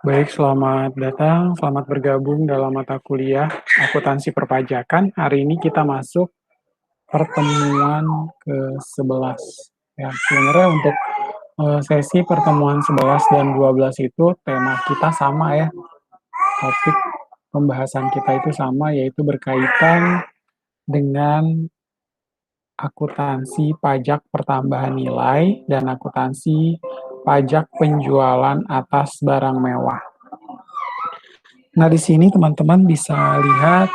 Baik, selamat datang, selamat bergabung dalam mata kuliah akuntansi perpajakan. Hari ini kita masuk pertemuan ke-11. Ya, sebenarnya untuk sesi pertemuan 11 dan 12 itu tema kita sama ya. Topik pembahasan kita itu sama, yaitu berkaitan dengan akuntansi pajak pertambahan nilai dan akuntansi pajak penjualan atas barang mewah. Nah, di sini teman-teman bisa lihat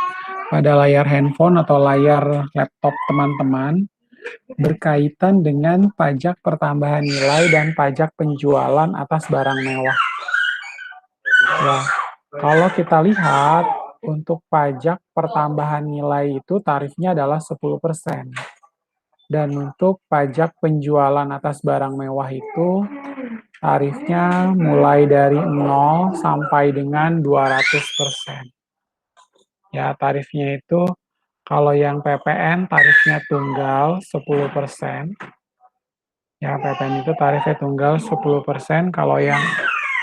pada layar handphone atau layar laptop teman-teman berkaitan dengan pajak pertambahan nilai dan pajak penjualan atas barang mewah. Ya, kalau kita lihat untuk pajak pertambahan nilai itu tarifnya adalah 10%. Dan untuk pajak penjualan atas barang mewah itu tarifnya mulai dari 0 sampai dengan 200%. Ya, tarifnya itu kalau yang PPN tarifnya tunggal 10%. Ya, PPN itu tarifnya tunggal 10%. Kalau yang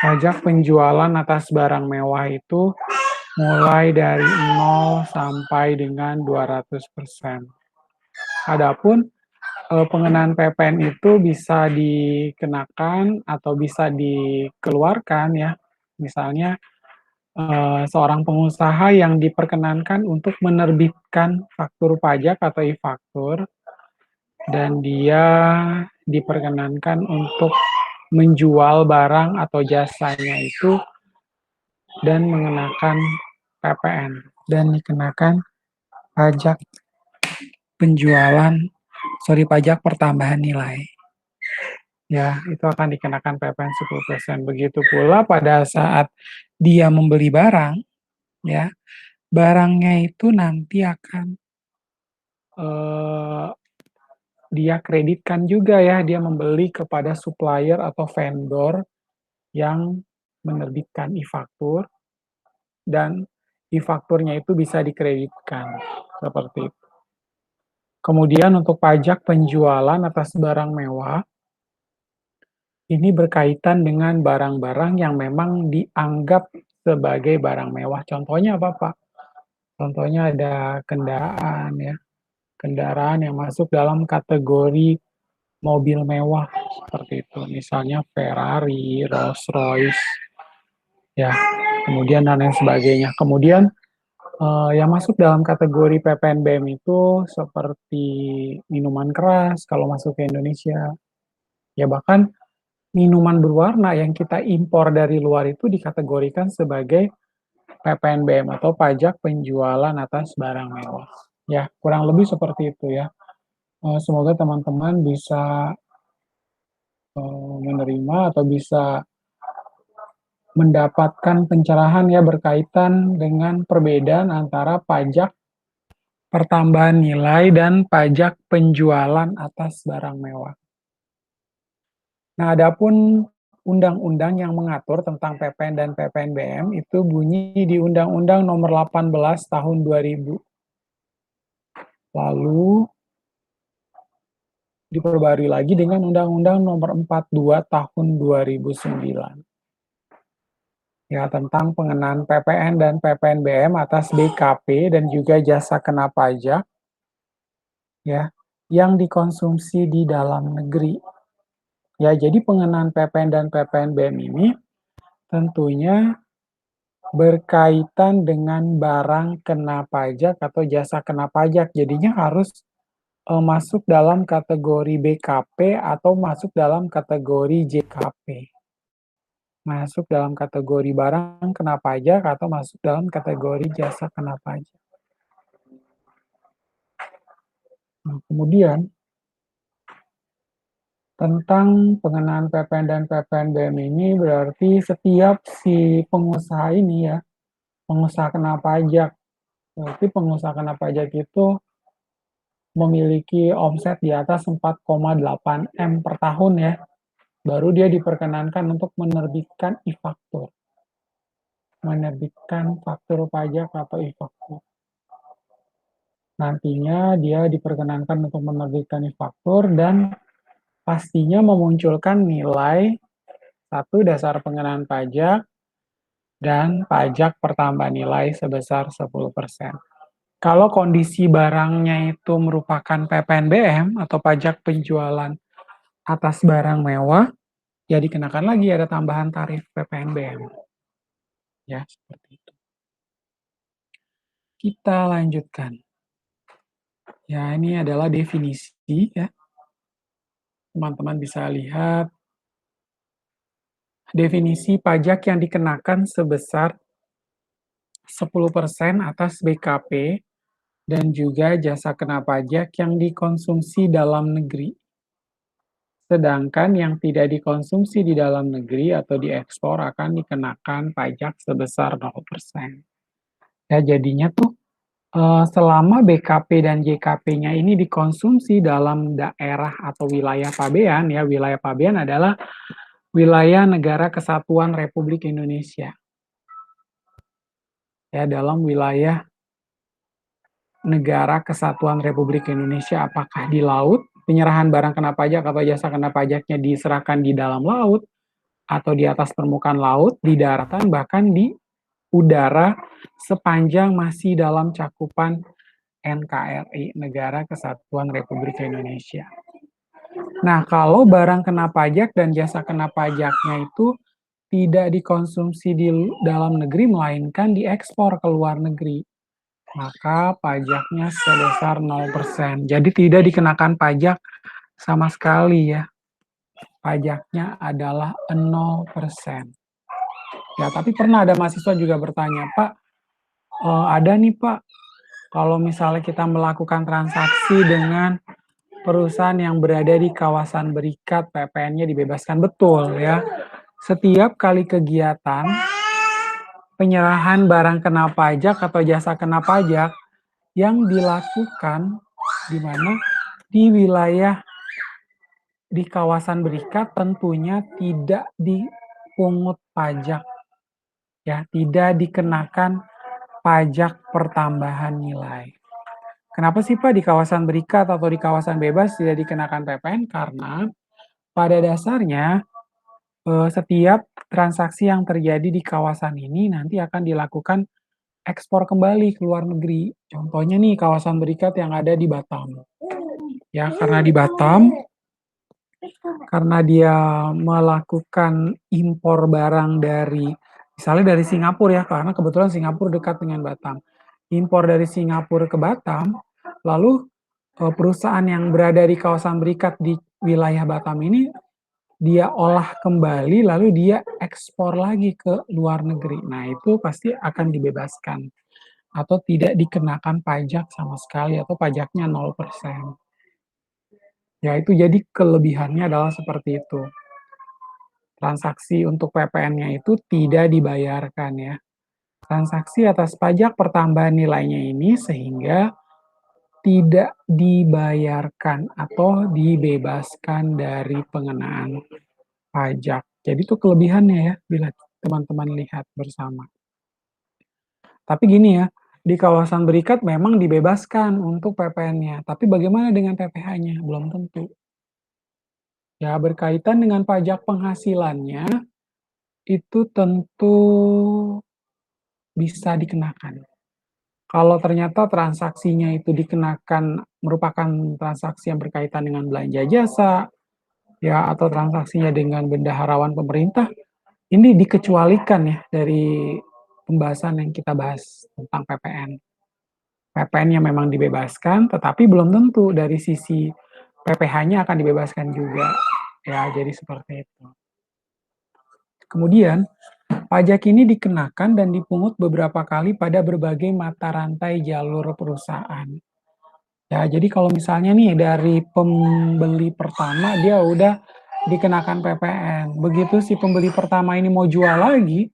pajak penjualan atas barang mewah itu mulai dari 0 sampai dengan 200%. Adapun pengenaan PPN itu bisa dikenakan atau bisa dikeluarkan ya. Misalnya seorang pengusaha yang diperkenankan untuk menerbitkan faktur pajak atau e-faktur, dan dia diperkenankan untuk menjual barang atau jasanya itu dan mengenakan PPN dan dikenakan pajak penjualan, pajak pertambahan nilai. Ya, itu akan dikenakan PPN 10%. Begitu pula pada saat dia membeli barang, ya, barangnya itu nanti akan eh, dia kreditkan juga ya, dia membeli kepada supplier atau vendor yang menerbitkan e-faktur dan e-fakturnya itu bisa dikreditkan seperti itu. Kemudian untuk pajak penjualan atas barang mewah, ini berkaitan dengan barang-barang yang memang dianggap sebagai barang mewah. Contohnya apa, Pak? Contohnya ada kendaraan ya, kendaraan yang masuk dalam kategori mobil mewah seperti itu. Misalnya Ferrari, Rolls-Royce, ya, kemudian dan lain sebagainya. Kemudian yang masuk dalam kategori PPNBM itu seperti minuman keras kalau masuk ke Indonesia. Ya bahkan minuman berwarna yang kita impor dari luar itu dikategorikan sebagai PPNBM atau pajak penjualan atas barang mewah. Ya, kurang lebih seperti itu ya. Semoga teman-teman bisa menerima atau bisa mendapatkan pencerahan ya berkaitan dengan perbedaan antara pajak pertambahan nilai dan pajak penjualan atas barang mewah. Nah, adapun undang-undang yang mengatur tentang PPN dan PPNBM itu bunyi di Undang-Undang Nomor 18 Tahun 2000. Lalu diperbarui lagi dengan Undang-Undang Nomor 42 Tahun 2009. Ya, tentang pengenaan PPN dan PPNBM atas BKP dan juga jasa kena pajak ya yang dikonsumsi di dalam negeri. Ya, jadi pengenaan PPN dan PPNBM ini tentunya berkaitan dengan barang kena pajak atau jasa kena pajak. Jadinya harus masuk dalam kategori BKP atau masuk dalam kategori JKP. Masuk dalam kategori barang kena pajak atau masuk dalam kategori jasa kena pajak. Nah, kemudian tentang pengenaan PPN dan PPNBM ini berarti setiap si pengusaha ini ya, pengusaha kena pajak. Berarti pengusaha kena pajak itu memiliki omset di atas 4,8 M per tahun ya, baru dia diperkenankan untuk menerbitkan e-faktur. Menerbitkan faktur pajak atau e-faktur. Nantinya dia diperkenankan untuk menerbitkan e-faktur dan pastinya memunculkan nilai Satu, dasar pengenaan pajak, dan pajak pertambahan nilai sebesar 10%. Kalau kondisi barangnya itu merupakan PPNBM atau pajak penjualan atas barang mewah, ya dikenakan lagi ada tambahan tarif PPNBM. Ya, seperti itu. Kita lanjutkan. Ya, ini adalah definisi ya. Teman-teman bisa lihat definisi pajak yang dikenakan sebesar 10% atas BKP dan juga jasa kena pajak yang dikonsumsi dalam negeri. Sedangkan yang tidak dikonsumsi di dalam negeri atau diekspor akan dikenakan pajak sebesar 0%. Ya, jadinya tuh selama BKP dan JKP-nya ini dikonsumsi dalam daerah atau wilayah pabean, ya wilayah pabean adalah wilayah Negara Kesatuan Republik Indonesia. Ya, dalam wilayah Negara Kesatuan Republik Indonesia, apakah di laut, penyerahan barang kena pajak atau jasa kena pajaknya diserahkan di dalam laut, atau di atas permukaan laut, di daratan, bahkan di udara, sepanjang masih dalam cakupan NKRI, Negara Kesatuan Republik Indonesia. Nah, kalau barang kena pajak dan jasa kena pajaknya itu tidak dikonsumsi di dalam negeri, melainkan diekspor ke luar negeri, maka pajaknya sebesar 0%. Jadi tidak dikenakan pajak sama sekali ya. Pajaknya adalah 0%. Ya, tapi pernah ada mahasiswa juga bertanya, Pak, ada nih Pak, kalau misalnya kita melakukan transaksi dengan perusahaan yang berada di kawasan berikat, PPN-nya dibebaskan. Betul ya. Setiap kali kegiatan penyerahan barang kena pajak atau jasa kena pajak yang dilakukan di mana di wilayah di kawasan berikat tentunya tidak dipungut pajak, ya, tidak dikenakan pajak pertambahan nilai. Kenapa sih Pak di kawasan berikat atau di kawasan bebas tidak dikenakan PPN? Karena pada dasarnya setiap transaksi yang terjadi di kawasan ini nanti akan dilakukan ekspor kembali ke luar negeri. Contohnya nih kawasan berikat yang ada di Batam. Ya, karena di Batam, karena dia melakukan impor barang dari, misalnya dari Singapura ya, karena kebetulan Singapura dekat dengan Batam. Impor dari Singapura ke Batam, lalu perusahaan yang berada di kawasan berikat di wilayah Batam ini dia olah kembali lalu dia ekspor lagi ke luar negeri. Nah, itu pasti akan dibebaskan atau tidak dikenakan pajak sama sekali atau pajaknya 0%. Ya, itu jadi kelebihannya adalah seperti itu. Transaksi untuk PPN-nya itu tidak dibayarkan ya. Transaksi atas pajak pertambahan nilainya ini sehingga tidak dibayarkan atau dibebaskan dari pengenaan pajak. Jadi itu kelebihannya ya, bila teman-teman lihat bersama. Tapi gini ya, di kawasan berikat memang dibebaskan untuk PPN-nya, tapi bagaimana dengan PPh-nya? Belum tentu. Ya, berkaitan dengan pajak penghasilannya, itu tentu bisa dikenakan. Kalau ternyata transaksinya itu dikenakan merupakan transaksi yang berkaitan dengan belanja jasa, ya, atau transaksinya dengan bendaharawan pemerintah, ini dikecualikan ya dari pembahasan yang kita bahas tentang PPN. PPN-nya memang dibebaskan, tetapi belum tentu dari sisi PPh-nya akan dibebaskan juga. Ya, jadi seperti itu. Kemudian, pajak ini dikenakan dan dipungut beberapa kali pada berbagai mata rantai jalur perusahaan. Ya, jadi kalau misalnya nih dari pembeli pertama dia udah dikenakan PPN. Begitu si pembeli pertama ini mau jual lagi,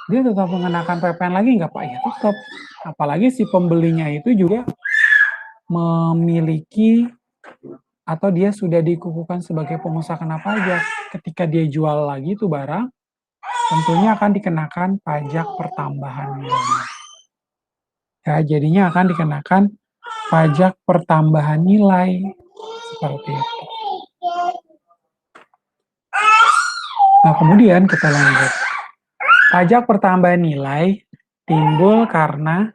dia tetap mengenakan PPN lagi nggak Pak? Ya tetap. Apalagi si pembelinya itu juga memiliki atau dia sudah dikukuhkan sebagai pengusaha kena pajak. Ketika dia jual lagi itu barang, tentunya akan dikenakan pajak pertambahan nilai. Ya, jadinya akan dikenakan pajak pertambahan nilai seperti itu. Nah, kemudian kita lanjut. Pajak pertambahan nilai timbul karena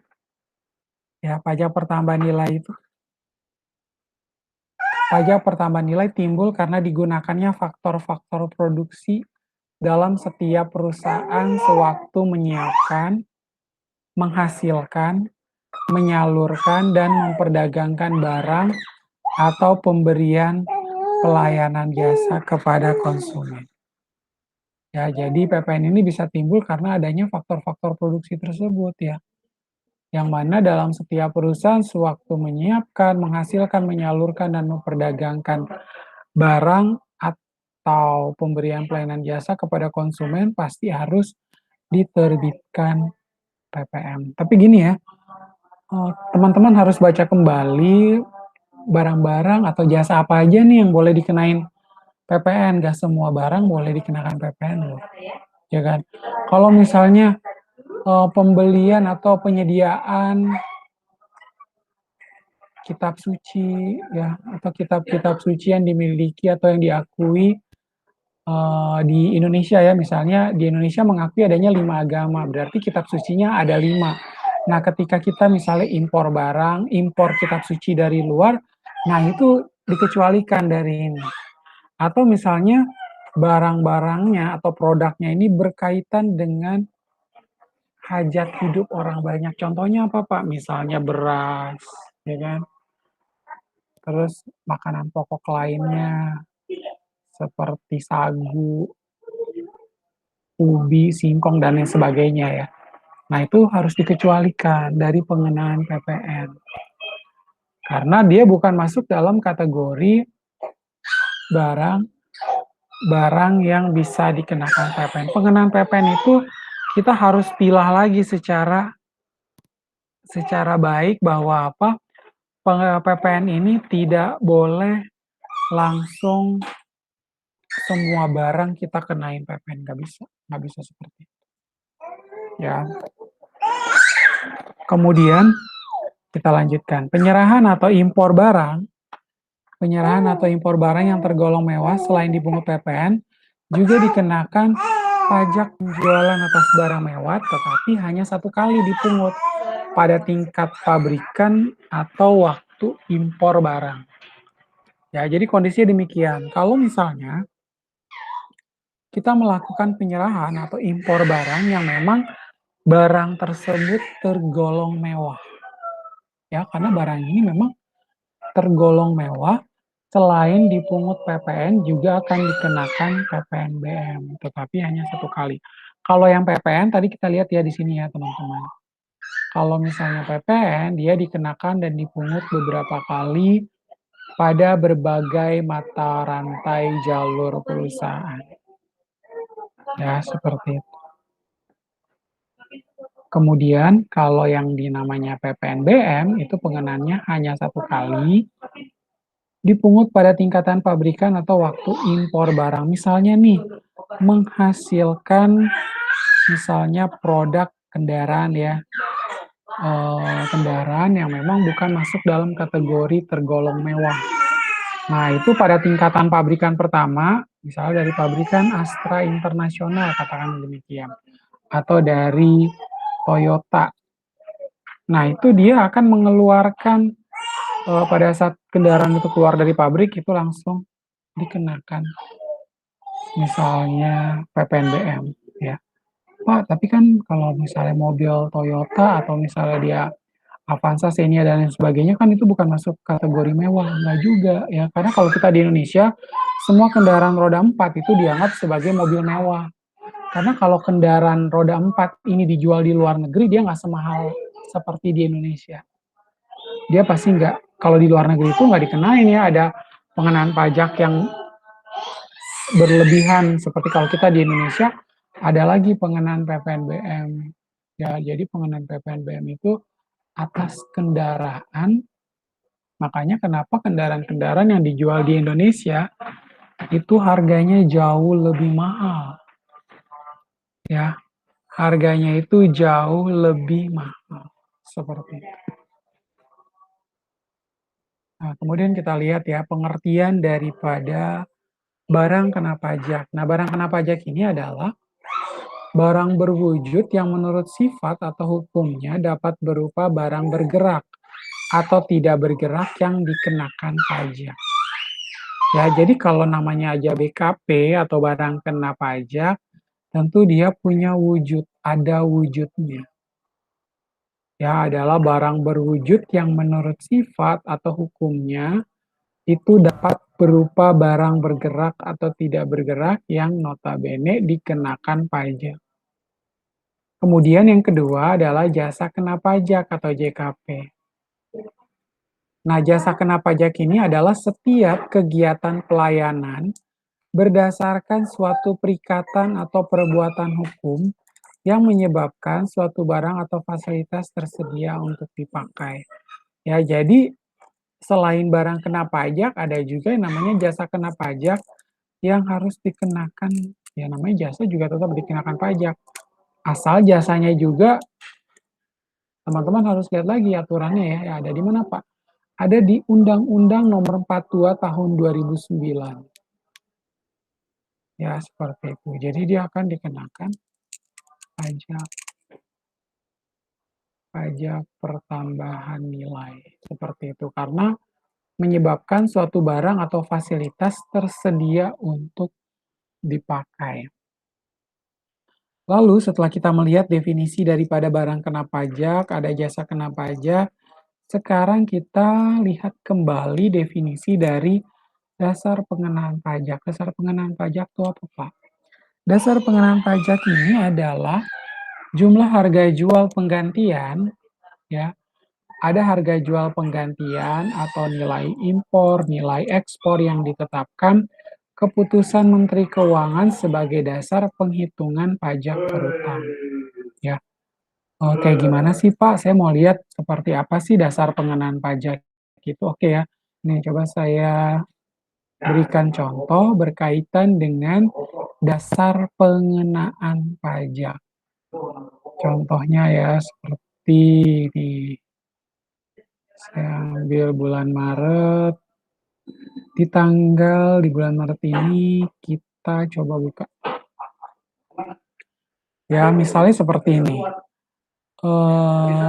pajak pertambahan nilai itu pajak pertambahan nilai timbul karena digunakannya faktor-faktor produksi dalam setiap perusahaan sewaktu menyiapkan, menghasilkan, menyalurkan, dan memperdagangkan barang atau pemberian pelayanan jasa kepada konsumen. Ya, jadi PPN ini bisa timbul karena adanya faktor-faktor produksi tersebut ya. Yang mana dalam setiap perusahaan sewaktu menyiapkan, menghasilkan, menyalurkan, dan memperdagangkan barang atau pemberian pelayanan jasa kepada konsumen pasti harus diterbitkan PPN. Tapi gini ya, teman-teman harus baca kembali barang-barang atau jasa apa aja nih yang boleh dikenain PPN. Gak semua barang boleh dikenakan PPN loh. Ya kan? Kalau misalnya pembelian atau penyediaan kitab suci ya atau kitab-kitab suci yang dimiliki atau yang diakui di Indonesia ya, misalnya di Indonesia mengakui adanya 5 agama, berarti kitab sucinya ada 5. Nah, ketika kita misalnya impor barang, impor kitab suci dari luar, nah itu dikecualikan dari ini. Atau misalnya barang-barangnya atau produknya ini berkaitan dengan hajat hidup orang banyak. Contohnya apa, Pak? Misalnya beras, ya kan? Terus makanan pokok lainnya seperti sagu, ubi, singkong, dan lain sebagainya ya. Nah, itu harus dikecualikan dari pengenaan PPN. Karena dia bukan masuk dalam kategori barang barang yang bisa dikenakan PPN. Pengenaan PPN itu kita harus pilah lagi secara baik bahwa PPN ini tidak boleh langsung semua barang kita kenain PPN, nggak bisa seperti itu. Ya. Kemudian kita lanjutkan. Penyerahan atau impor barang yang tergolong mewah selain dipungut PPN juga dikenakan pajak penjualan atas barang mewah, tetapi hanya 1 kali dipungut pada tingkat pabrikan atau waktu impor barang. Ya, jadi kondisinya demikian. Kalau misalnya kita melakukan penyerahan atau impor barang yang memang barang tersebut tergolong mewah. Ya, karena barang ini memang tergolong mewah, selain dipungut PPN juga akan dikenakan PPNBM, tetapi hanya 1 kali. Kalau yang PPN tadi kita lihat ya di sini ya teman-teman. Kalau misalnya PPN dia dikenakan dan dipungut beberapa kali pada berbagai mata rantai jalur perusahaan. Ya, seperti itu. Kemudian kalau yang dinamanya PPNBM itu pengenannya hanya 1 kali, dipungut pada tingkatan pabrikan atau waktu impor barang. Misalnya nih, menghasilkan misalnya produk kendaraan ya, kendaraan yang memang bukan masuk dalam kategori tergolong mewah. Nah, itu pada tingkatan pabrikan pertama, misalnya dari pabrikan Astra Internasional, katakan demikian, atau dari Toyota. Nah, itu dia akan mengeluarkan pada saat kendaraan itu keluar dari pabrik itu langsung dikenakan misalnya PPNBM ya. Pak, tapi kan kalau misalnya mobil Toyota atau misalnya dia Avanza, Xenia dan lain sebagainya kan itu bukan masuk kategori mewah, enggak juga ya. Karena kalau kita di Indonesia semua kendaraan roda 4 itu dianggap sebagai mobil mewah. Karena kalau kendaraan roda 4 ini dijual di luar negeri dia nggak semahal seperti di Indonesia. Dia pasti nggak, kalau di luar negeri itu nggak dikenain ya, ada pengenaan pajak yang berlebihan seperti kalau kita di Indonesia ada lagi pengenaan PPNBM ya. Jadi pengenaan PPNBM itu atas kendaraan, makanya kenapa kendaraan-kendaraan yang dijual di Indonesia itu harganya jauh lebih mahal ya, harganya itu jauh lebih mahal seperti itu. Nah, kemudian kita lihat ya pengertian daripada barang kena pajak. Nah, barang kena pajak ini adalah barang berwujud yang menurut sifat atau hukumnya dapat berupa barang bergerak atau tidak bergerak yang dikenakan pajak. Ya, jadi kalau namanya aja BKP atau barang kena pajak, tentu dia punya wujud, ada wujudnya. Ya, adalah barang berwujud yang menurut sifat atau hukumnya itu dapat berupa barang bergerak atau tidak bergerak yang notabene dikenakan pajak. Kemudian yang kedua adalah jasa kena pajak atau JKP. Nah, jasa kena pajak ini adalah setiap kegiatan pelayanan berdasarkan suatu perikatan atau perbuatan hukum yang menyebabkan suatu barang atau fasilitas tersedia untuk dipakai. Ya, jadi selain barang kena pajak, ada juga yang namanya jasa kena pajak yang harus dikenakan. Ya, namanya jasa juga tetap dikenakan pajak. Asal jasanya juga, teman-teman harus lihat lagi aturannya ya. Ya, ada di mana, Pak? Ada di Undang-Undang Nomor 42 Tahun 2009. Ya, seperti itu. Jadi dia akan dikenakan pajak pajak pertambahan nilai. Seperti itu. Karena menyebabkan suatu barang atau fasilitas tersedia untuk dipakai. Lalu setelah kita melihat definisi daripada barang kena pajak, ada jasa kena pajak, sekarang kita lihat kembali definisi dari dasar pengenaan pajak. Dasar pengenaan pajak itu apa, Pak? Dasar pengenaan pajak ini adalah jumlah harga jual penggantian, ya. Ada harga jual penggantian atau nilai impor, nilai ekspor yang ditetapkan keputusan Menteri Keuangan sebagai dasar penghitungan pajak berutang. Ya, kayak gimana sih Pak? Saya mau lihat seperti apa sih dasar pengenaan pajak itu. Oke ya, nih coba saya berikan contoh berkaitan dengan dasar pengenaan pajak. Contohnya ya seperti ini. Saya ambil bulan Maret. Di bulan Maret ini kita coba buka. Ya, misalnya seperti ini.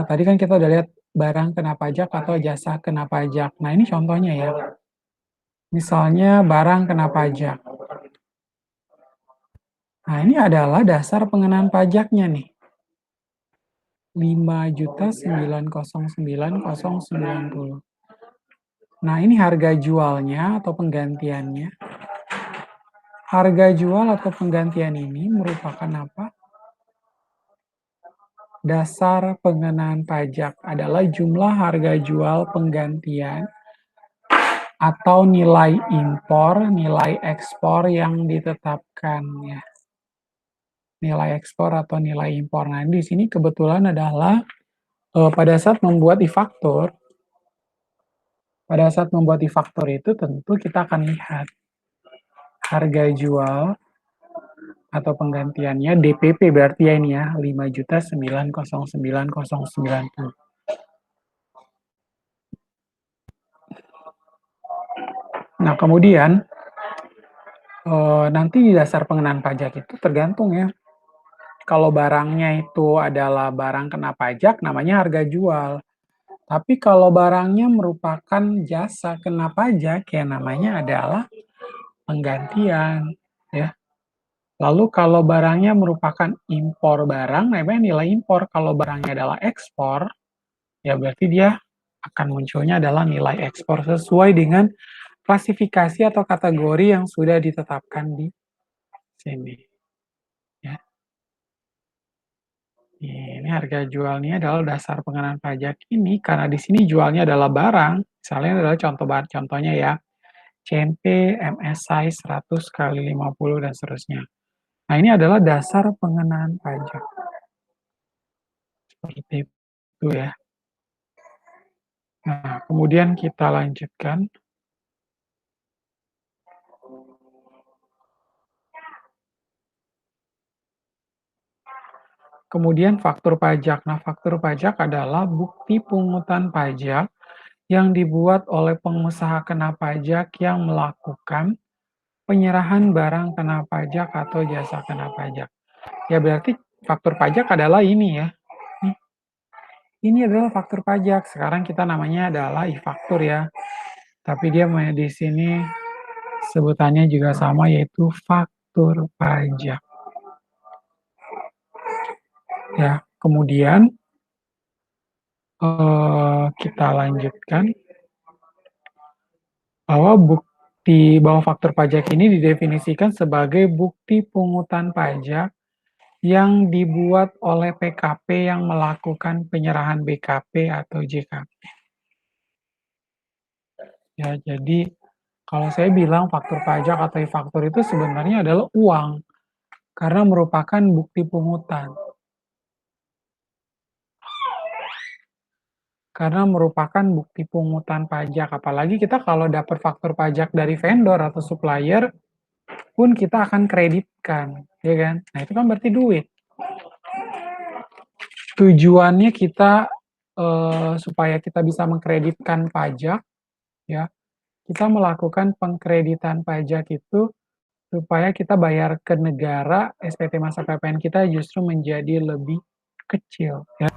Tadi kan kita udah lihat barang kena pajak atau jasa kena pajak. Nah, ini contohnya ya. Misalnya barang kena pajak. Nah, ini adalah dasar pengenaan pajaknya nih. 5.909.090. Nah, ini harga jualnya atau penggantiannya. Harga jual atau penggantian ini merupakan apa? Dasar pengenaan pajak adalah jumlah harga jual penggantian atau nilai impor, nilai ekspor yang ditetapkan ya. Nilai ekspor atau nilai impor. Nah, di sini kebetulan adalah pada saat membuat e-faktur, itu tentu kita akan lihat harga jual atau penggantiannya DPP berarti ya ini ya 5.909.090. Nah, kemudian nanti di dasar pengenaan pajak itu tergantung ya. Kalau barangnya itu adalah barang kena pajak, namanya harga jual. Tapi kalau barangnya merupakan jasa kena pajak, ya namanya adalah penggantian. Ya. Lalu kalau barangnya merupakan impor barang, namanya nilai impor. Kalau barangnya adalah ekspor, ya berarti dia akan munculnya adalah nilai ekspor sesuai dengan klasifikasi atau kategori yang sudah ditetapkan di sini. Ya. Ini harga jualnya adalah dasar pengenaan pajak ini karena di sini jualnya adalah barang, misalnya adalah contohnya ya, CNP MSI 100 kali 50 dan seterusnya. Nah, ini adalah dasar pengenaan pajak. Seperti itu ya. Nah, kemudian kita lanjutkan. Kemudian faktur pajak. Nah, faktur pajak adalah bukti pungutan pajak yang dibuat oleh pengusaha kena pajak yang melakukan penyerahan barang kena pajak atau jasa kena pajak. Ya berarti faktur pajak adalah ini ya. Nih, ini adalah faktur pajak. Sekarang kita namanya adalah e-faktur ya. Tapi dia di sini sebutannya juga sama yaitu faktur pajak. Ya, kemudian kita lanjutkan bahwa faktur pajak ini didefinisikan sebagai bukti pungutan pajak yang dibuat oleh PKP yang melakukan penyerahan BKP atau JKP. Ya, jadi kalau saya bilang faktur pajak atau e-faktur itu sebenarnya adalah uang karena merupakan bukti pungutan. Karena merupakan bukti pungutan pajak. Apalagi kita kalau dapat faktur pajak dari vendor atau supplier, pun kita akan kreditkan, ya kan? Nah, itu kan berarti duit. Tujuannya kita supaya kita bisa mengkreditkan pajak, ya. Kita melakukan pengkreditan pajak itu supaya kita bayar ke negara, SPT masa PPN kita justru menjadi lebih kecil, ya.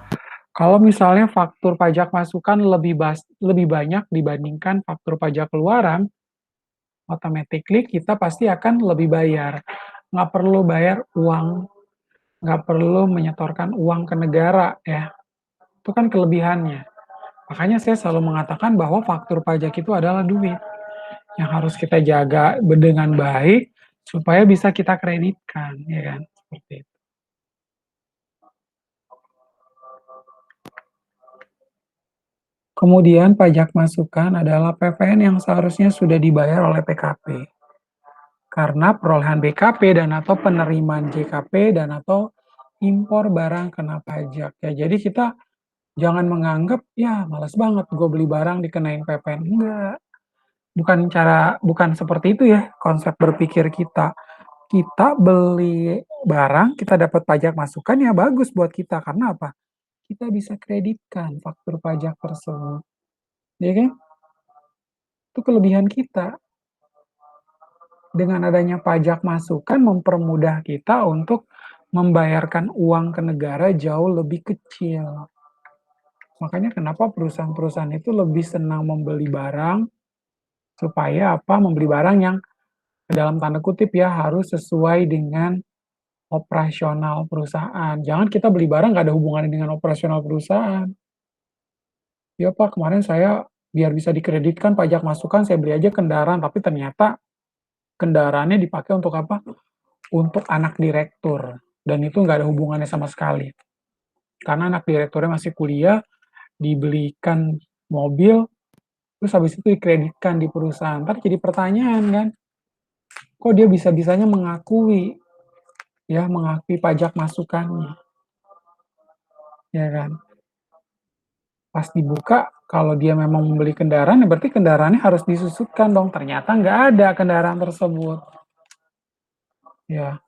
Kalau misalnya faktur pajak masukan lebih banyak dibandingkan faktur pajak keluaran, automatically kita pasti akan lebih bayar. Nggak perlu bayar uang, nggak perlu menyetorkan uang ke negara ya. Itu kan kelebihannya. Makanya saya selalu mengatakan bahwa faktur pajak itu adalah duit yang harus kita jaga dengan baik supaya bisa kita kreditkan, ya kan? Seperti itu. Kemudian pajak masukan adalah PPN yang seharusnya sudah dibayar oleh PKP. Karena perolehan BKP dan atau penerimaan JKP dan atau impor barang kena pajak. Ya, jadi kita jangan menganggap, ya malas banget gue beli barang dikenain PPN. Enggak. Bukan seperti itu ya konsep berpikir kita. Kita beli barang, kita dapat pajak masukan, ya bagus buat kita. Karena apa? Kita bisa kreditkan faktur pajak tersebut. Ya kan? Itu kelebihan kita. Dengan adanya pajak masukan mempermudah kita untuk membayarkan uang ke negara jauh lebih kecil. Makanya kenapa perusahaan-perusahaan itu lebih senang membeli barang supaya apa? Membeli barang yang dalam tanda kutip ya harus sesuai dengan operasional perusahaan. Jangan kita beli barang nggak ada hubungannya dengan operasional perusahaan. Ya Pak, kemarin saya biar bisa dikreditkan pajak masukan saya beli aja kendaraan, tapi ternyata kendaraannya dipakai untuk apa? Untuk anak direktur. Dan itu nggak ada hubungannya sama sekali. Karena anak direkturnya masih kuliah, dibelikan mobil, terus habis itu dikreditkan di perusahaan. Ntar jadi pertanyaan kan, kok dia bisa-bisanya mengakui pajak masukannya, ya kan? Pas dibuka, kalau dia memang membeli kendaraan, ya berarti kendaraannya harus disusutkan dong. Ternyata nggak ada kendaraan tersebut. Ya,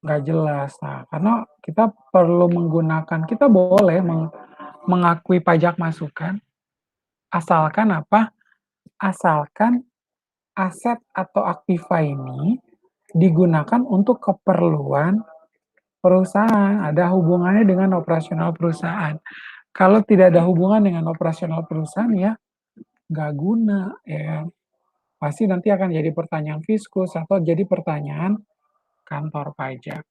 nggak jelas. Nah, karena kita perlu menggunakan, kita boleh mengakui pajak masukan, asalkan apa? Asalkan aset atau aktiva ini digunakan untuk keperluan perusahaan, ada hubungannya dengan operasional perusahaan. Kalau tidak ada hubungan dengan operasional perusahaan, ya nggak guna, ya. Pasti nanti akan jadi pertanyaan fiskus atau jadi pertanyaan kantor pajak.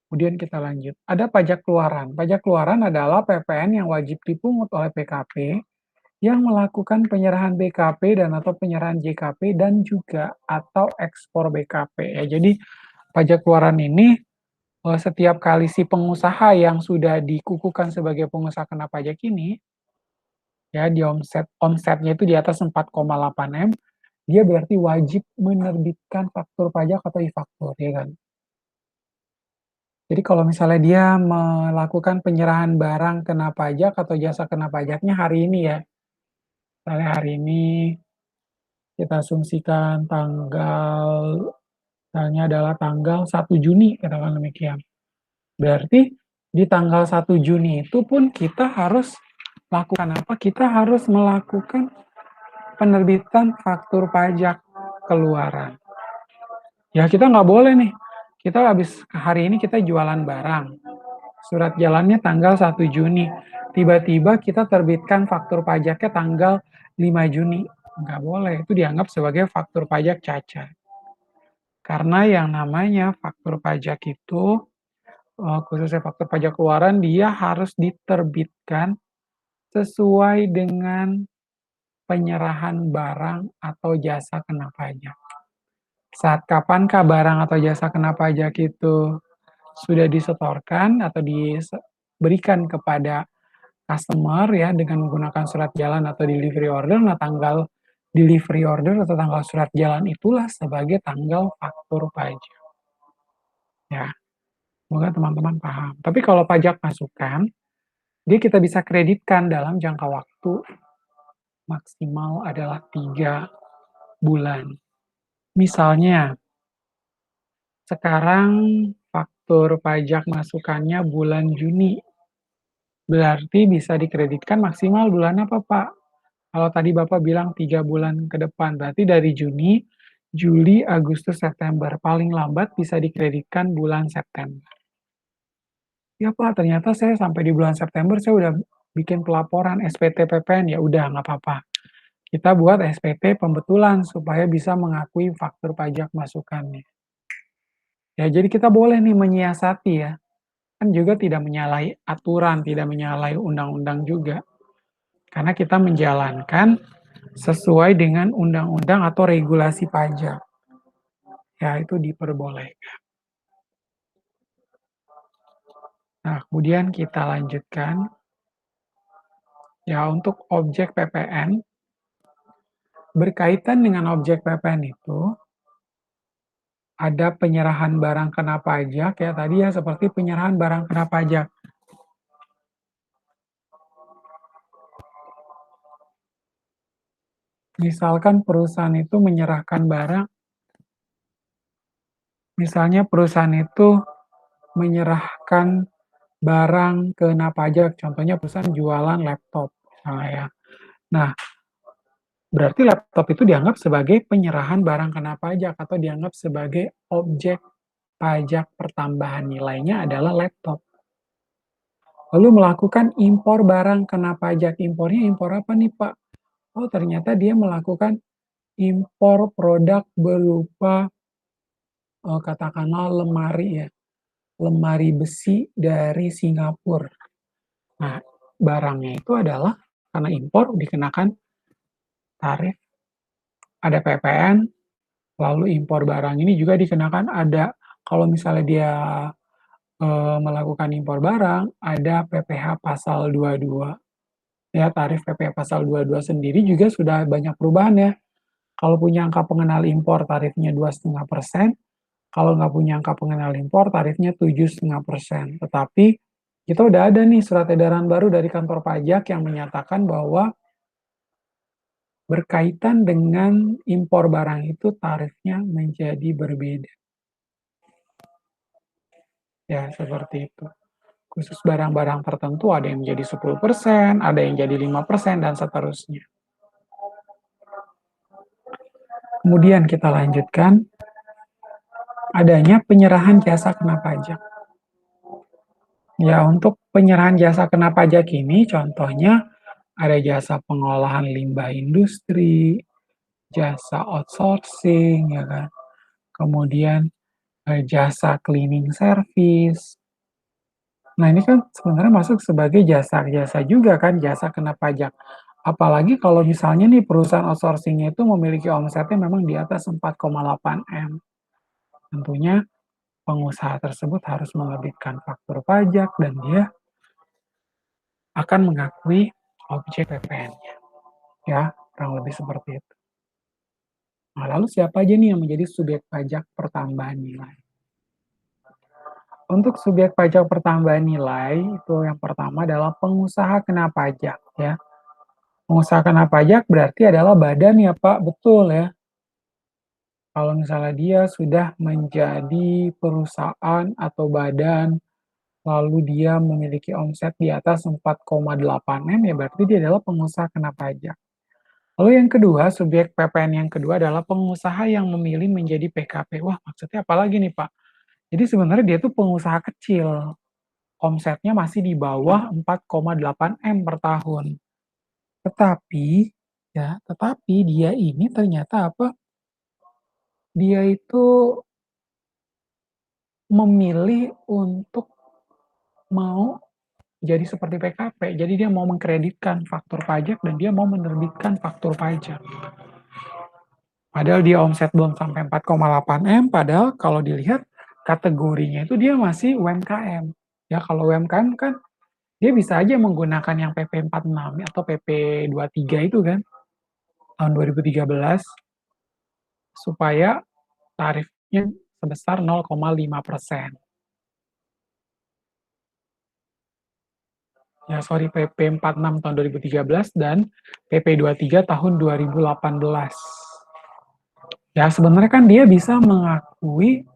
Kemudian kita lanjut. Ada pajak keluaran. Pajak keluaran adalah PPN yang wajib dipungut oleh PKP yang melakukan penyerahan BKP dan atau penyerahan JKP dan juga atau ekspor BKP. Ya, jadi pajak keluaran ini setiap kali si pengusaha yang sudah dikukuhkan sebagai pengusaha kena pajak ini, ya di omsetnya itu di atas 4,8 M, dia berarti wajib menerbitkan faktur pajak atau e-faktur, ya kan? Jadi kalau misalnya dia melakukan penyerahan barang kena pajak atau jasa kena pajaknya hari ini ya, misalnya hari ini kita asumsikan misalnya adalah tanggal 1 Juni, katakan demikian. Berarti di tanggal 1 Juni itu pun kita harus lakukan apa? Kita harus melakukan penerbitan faktur pajak. keluaran. Ya kita nggak boleh nih, kita habis hari ini kita jualan barang, surat jalannya tanggal 1 Juni, tiba-tiba kita terbitkan faktur pajaknya tanggal 5 Juni, nggak boleh, itu dianggap sebagai faktur pajak cacat. Karena yang namanya faktur pajak itu, khususnya faktur pajak keluaran, dia harus diterbitkan sesuai dengan penyerahan barang atau jasa kena pajak. Saat kapankah barang atau jasa kena pajak itu sudah disetorkan atau diberikan kepada customer ya dengan menggunakan surat jalan atau delivery order, nah tanggal delivery order atau tanggal surat jalan itulah sebagai tanggal faktur pajak. Ya, semoga teman-teman paham. Tapi kalau pajak masukan, dia kita bisa kreditkan dalam jangka waktu maksimal adalah 3 bulan. Misalnya, sekarang faktur pajak masukannya bulan Juni, berarti bisa dikreditkan maksimal bulan apa, Pak? Kalau tadi Bapak bilang 3 bulan ke depan, berarti dari Juni, Juli, Agustus, September. Paling lambat bisa dikreditkan bulan September. Ya Pak, ternyata saya sampai di bulan September saya udah bikin pelaporan SPT PPN, ya udah nggak apa-apa. Kita buat SPT pembetulan supaya bisa mengakui faktur pajak masukannya. Ya, jadi kita boleh nih menyiasati ya, kan juga tidak menyalahi aturan, tidak menyalahi undang-undang juga. Karena kita menjalankan sesuai dengan undang-undang atau regulasi pajak. Ya, itu diperbolehkan. Nah, kemudian kita lanjutkan. Ya, untuk objek PPN, berkaitan dengan objek PPN itu, ada penyerahan barang kena pajak, ya tadi ya seperti penyerahan barang kena pajak. Misalkan perusahaan itu menyerahkan barang, misalnya perusahaan itu menyerahkan barang kena pajak, contohnya perusahaan jualan laptop, misalnya ya. Nah, berarti laptop itu dianggap sebagai penyerahan barang kena pajak atau dianggap sebagai objek pajak pertambahan nilainya adalah laptop. Lalu melakukan impor barang kena pajak. Impornya impor apa nih, Pak? Oh, ternyata dia melakukan impor produk berupa katakanlah lemari ya, lemari besi dari Singapura. Nah, barangnya itu adalah karena impor dikenakan tarif, ada PPN, lalu impor barang ini juga dikenakan ada kalau misalnya dia melakukan impor barang, ada PPh pasal 22. Ya, tarif PPh pasal 22 sendiri juga sudah banyak perubahan ya. Kalau punya angka pengenal impor tarifnya 2,5%, kalau nggak punya angka pengenal impor tarifnya 7,5%. Tetapi kita udah ada nih surat edaran baru dari kantor pajak yang menyatakan bahwa berkaitan dengan impor barang itu tarifnya menjadi berbeda. Ya, seperti itu. Khusus barang-barang tertentu ada yang menjadi 10%, ada yang jadi 5%, dan seterusnya. Kemudian kita lanjutkan, adanya penyerahan jasa kena pajak. Ya, untuk penyerahan jasa kena pajak ini contohnya ada jasa pengolahan limbah industri, jasa outsourcing, ya kan. Kemudian jasa cleaning service. Nah, ini kan sebenarnya masuk sebagai jasa-jasa juga kan, jasa kena pajak. Apalagi kalau misalnya nih perusahaan outsourcing itu memiliki omsetnya memang di atas 4,8 M. Tentunya pengusaha tersebut harus menerbitkan faktur pajak dan dia akan mengakui objek PPN-nya. Ya, kurang lebih seperti itu. Nah, lalu siapa aja nih yang menjadi subjek pajak pertambahan nilai? Untuk subjek pajak pertambahan nilai, itu yang pertama adalah pengusaha kena pajak ya. Pengusaha kena pajak berarti adalah badan ya Pak, betul ya. Kalau misalnya dia sudah menjadi perusahaan atau badan, lalu dia memiliki omset di atas 4,8 M, ya berarti dia adalah pengusaha kena pajak. Lalu yang kedua, subjek PPN yang kedua adalah pengusaha yang memilih menjadi PKP. Wah, maksudnya apa lagi nih, Pak? Jadi sebenarnya dia tuh pengusaha kecil, omsetnya masih di bawah 4,8 M per tahun. Tetapi, tetapi dia ini ternyata apa, dia itu memilih untuk mau jadi seperti PKP. Jadi dia mau mengkreditkan faktur pajak dan dia mau menerbitkan faktur pajak. Padahal dia omset belum sampai 4,8 M, padahal kalau dilihat kategorinya itu dia masih UMKM. Ya, kalau UMKM kan dia bisa aja menggunakan yang PP 46 atau PP 23 itu kan tahun 2013 supaya tarifnya sebesar 0,5%. Ya, sorry, PP 46 tahun 2013 dan PP 23 tahun 2018. Ya, sebenarnya kan dia bisa mengakui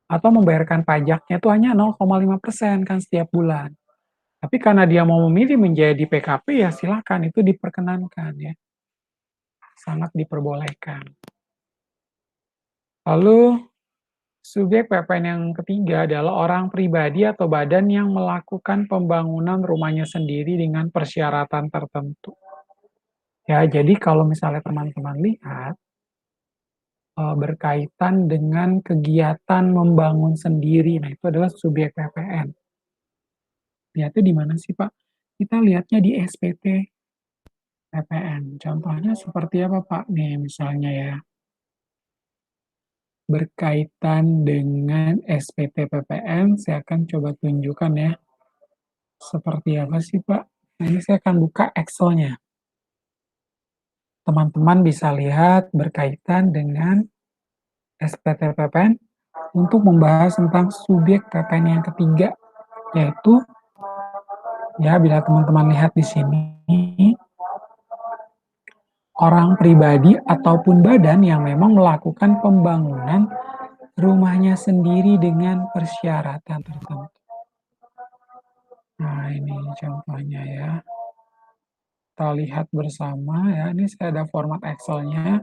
atau membayarkan pajaknya itu hanya 0,5% kan setiap bulan. Tapi karena dia mau memilih menjadi PKP ya silakan, itu diperkenankan ya, sangat diperbolehkan. Lalu subjek PPN yang ketiga adalah orang pribadi atau badan yang melakukan pembangunan rumahnya sendiri dengan persyaratan tertentu. Ya, jadi kalau misalnya teman-teman lihat berkaitan dengan kegiatan membangun sendiri, nah itu adalah subjek PPN. Lihatnya di mana sih, Pak? Kita lihatnya di SPT PPN. Contohnya seperti apa, Pak? Nih, misalnya ya, berkaitan dengan SPT PPN, saya akan coba tunjukkan ya, seperti apa sih, Pak? Nah, ini saya akan buka Excel-nya. Teman-teman bisa lihat berkaitan dengan SPT PPN untuk membahas tentang subjek PPN yang ketiga, yaitu ya bila teman-teman lihat di sini, orang pribadi ataupun badan yang memang melakukan pembangunan rumahnya sendiri dengan persyaratan tertentu. Nah, ini contohnya ya. Kita lihat bersama ya, ini saya ada format Excel-nya.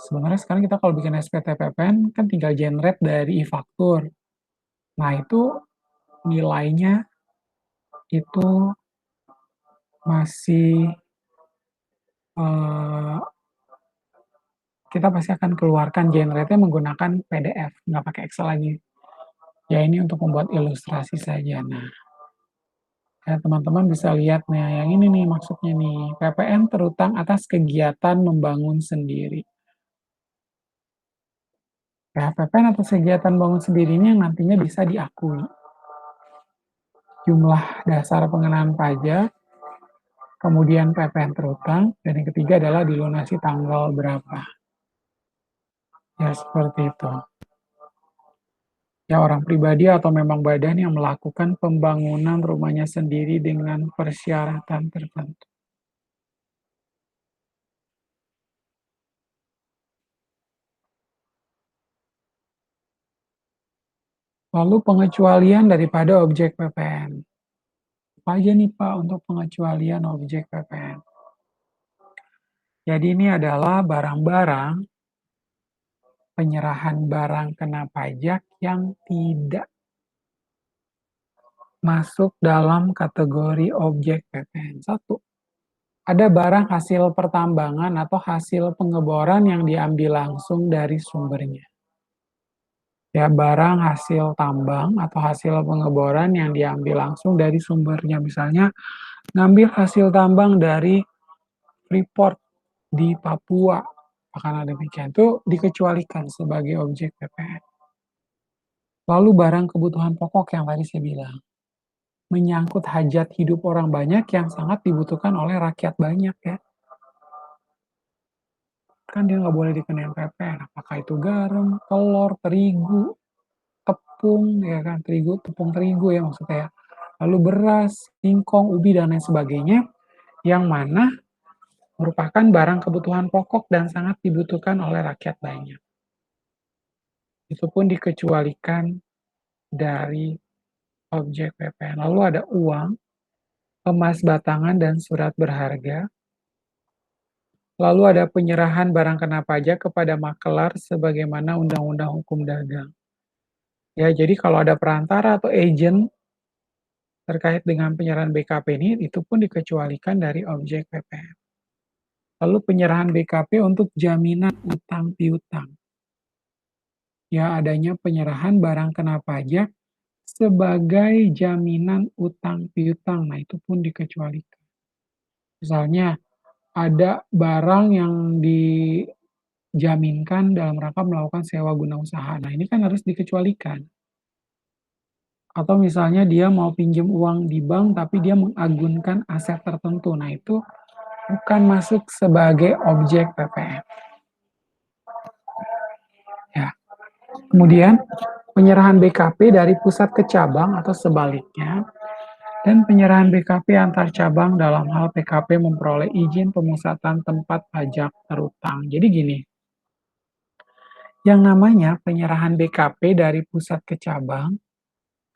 Sebenarnya sekarang kita kalau bikin SPT-PPN kan tinggal generate dari e-faktur. Nah, itu nilainya itu masih eh, kita pasti akan keluarkan generate-nya menggunakan PDF, nggak pakai Excel lagi. Ya, ini untuk membuat ilustrasi saja. Nah, ya, teman-teman bisa lihat nih, yang ini nih maksudnya nih, PPN terutang atas kegiatan membangun sendiri. Ya, PPN atas kegiatan bangun sendirinya yang nantinya bisa diakui. Jumlah dasar pengenaan pajak, kemudian PPN terutang, dan yang ketiga adalah dilunasi tanggal berapa. Ya, seperti itu. Ya, orang pribadi atau memang badan yang melakukan pembangunan rumahnya sendiri dengan persyaratan tertentu. Lalu pengecualian daripada objek PPN. Apa aja nih Pak untuk pengecualian objek PPN? Jadi ini adalah barang-barang, penyerahan barang kena pajak yang tidak masuk dalam kategori objek PPN. Satu, ada barang hasil pertambangan atau hasil pengeboran yang diambil langsung dari sumbernya. Ya, barang hasil tambang atau hasil pengeboran yang diambil langsung dari sumbernya. Misalnya, ngambil hasil tambang dari Freeport di Papua. Karena demikian, itu dikecualikan sebagai objek PPN. Lalu barang kebutuhan pokok yang tadi saya bilang. Menyangkut hajat hidup orang banyak yang sangat dibutuhkan oleh rakyat banyak ya. Kan dia nggak boleh dikenain PPN. Apakah itu garam, telur, terigu, tepung, ya kan, terigu, tepung terigu ya maksudnya ya. Lalu beras, singkong, ubi, dan lain sebagainya, yang mana merupakan barang kebutuhan pokok dan sangat dibutuhkan oleh rakyat banyak. Itu pun dikecualikan dari objek PPN. Lalu ada uang, emas batangan, dan surat berharga. Lalu ada penyerahan barang kena pajak kepada makelar sebagaimana Undang-Undang Hukum Dagang. Ya, jadi kalau ada perantara atau agen terkait dengan penyerahan BKP ini, itu pun dikecualikan dari objek PPN. Lalu penyerahan BKP untuk jaminan utang piutang. Ya, adanya penyerahan barang kena pajak sebagai jaminan utang piutang. Nah, itu pun dikecualikan. Misalnya, ada barang yang dijaminkan dalam rangka melakukan sewa guna usaha. Nah, ini kan harus dikecualikan. Atau misalnya dia mau pinjam uang di bank, tapi dia mengagunkan aset tertentu. Nah, itu bukan masuk sebagai objek PPN. Ya. Kemudian, penyerahan BKP dari pusat ke cabang atau sebaliknya, dan penyerahan BKP antar cabang dalam hal PKP memperoleh izin pemusatan tempat pajak terutang. Jadi gini, yang namanya penyerahan BKP dari pusat ke cabang,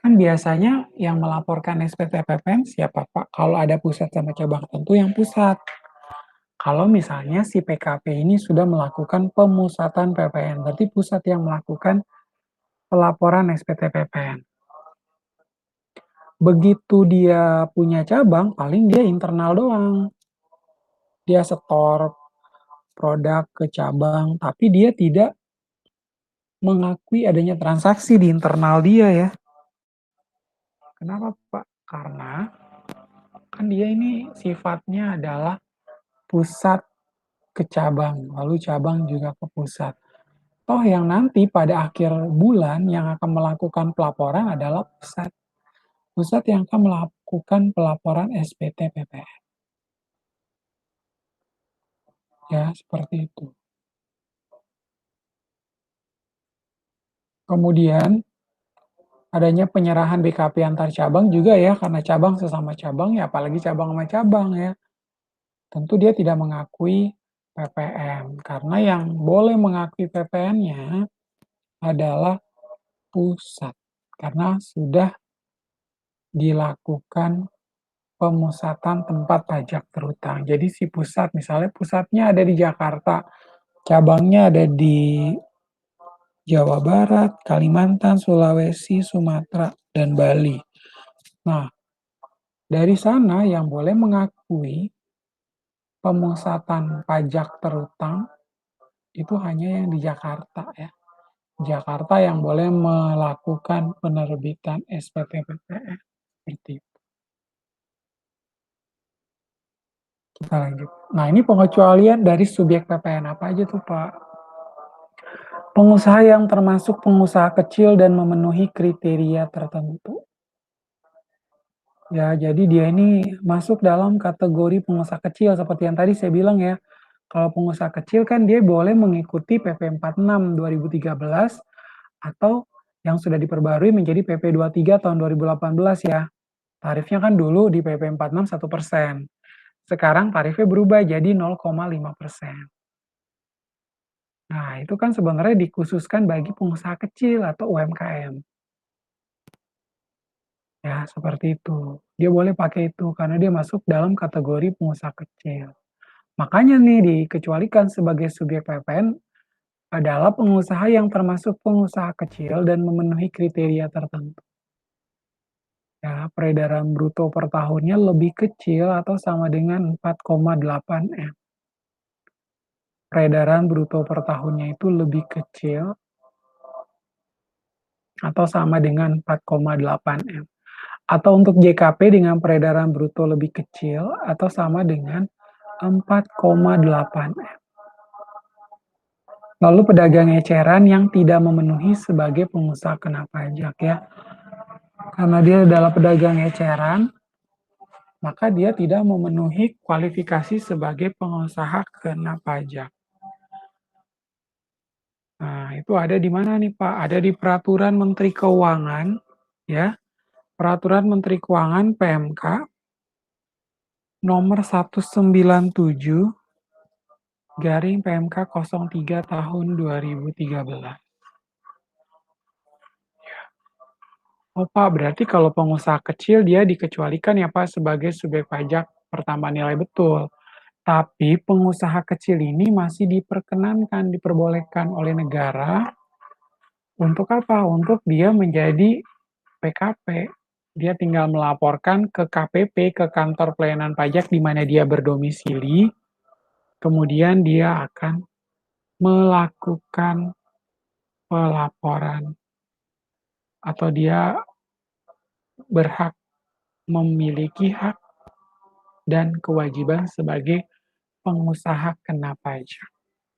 kan biasanya yang melaporkan SPT PPN siapa Pak? Kalau ada pusat sama cabang tentu yang pusat. Kalau misalnya si PKP ini sudah melakukan pemusatan PPN, berarti pusat yang melakukan pelaporan SPT PPN. Begitu dia punya cabang, paling dia internal doang. Dia setor produk ke cabang, tapi dia tidak mengakui adanya transaksi di internal dia ya. Kenapa Pak? Karena kan dia ini sifatnya adalah pusat ke cabang, lalu cabang juga ke pusat. Toh yang nanti pada akhir bulan yang akan melakukan pelaporan adalah pusat. Pusat yang akan melakukan pelaporan SPT PPN. Ya, seperti itu. Kemudian adanya penyerahan BKP antar cabang juga ya, karena cabang sesama cabang ya, apalagi cabang sama cabang ya. Tentu dia tidak mengakui PPN, karena yang boleh mengakui PPN-nya adalah pusat, karena sudah dilakukan pemusatan tempat pajak terutang. Jadi si pusat, misalnya pusatnya ada di Jakarta, cabangnya ada di Jawa Barat, Kalimantan, Sulawesi, Sumatera, dan Bali. Nah, dari sana yang boleh mengakui pemusatan pajak terutang itu hanya yang di Jakarta ya. Jakarta yang boleh melakukan penerbitan SPT PPN. Seperti itu. Kita lanjut. Nah, ini pengecualian dari subjek PPN apa aja tuh, Pak? Pengusaha yang termasuk pengusaha kecil dan memenuhi kriteria tertentu. Ya, jadi dia ini masuk dalam kategori pengusaha kecil seperti yang tadi saya bilang ya. Kalau pengusaha kecil kan dia boleh mengikuti PP 46 2013 atau yang sudah diperbarui menjadi PP 23 tahun 2018 ya. Tarifnya kan dulu di PP 46 1%. Sekarang tarifnya berubah jadi 0,5%. Nah, itu kan sebenarnya dikhususkan bagi pengusaha kecil atau UMKM. Ya, seperti itu. Dia boleh pakai itu karena dia masuk dalam kategori pengusaha kecil. Makanya nih dikecualikan sebagai subjek PPN adalah pengusaha yang termasuk pengusaha kecil dan memenuhi kriteria tertentu. Ya, peredaran bruto per tahunnya lebih kecil atau sama dengan 4,8 M. Peredaran bruto per tahunnya itu lebih kecil atau sama dengan 4,8 M. Atau untuk JKP dengan peredaran bruto lebih kecil atau sama dengan 4,8 M. Lalu pedagang eceran yang tidak memenuhi sebagai pengusaha kena pajak ya. Karena dia adalah pedagang eceran, maka dia tidak memenuhi kualifikasi sebagai pengusaha kena pajak. Nah, itu ada di mana nih Pak? Ada di Peraturan Menteri Keuangan, ya. Peraturan Menteri Keuangan PMK nomor 197 garing PMK 03 tahun 2013. Oh Pak, berarti kalau pengusaha kecil dia dikecualikan ya Pak sebagai subjek pajak pertambahan nilai betul. Tapi pengusaha kecil ini masih diperkenankan, diperbolehkan oleh negara untuk apa? Untuk dia menjadi PKP. Dia tinggal melaporkan ke KPP, ke kantor pelayanan pajak di mana dia berdomisili, kemudian dia akan melakukan pelaporan atau dia berhak memiliki hak dan kewajiban sebagai pengusaha kena pajak.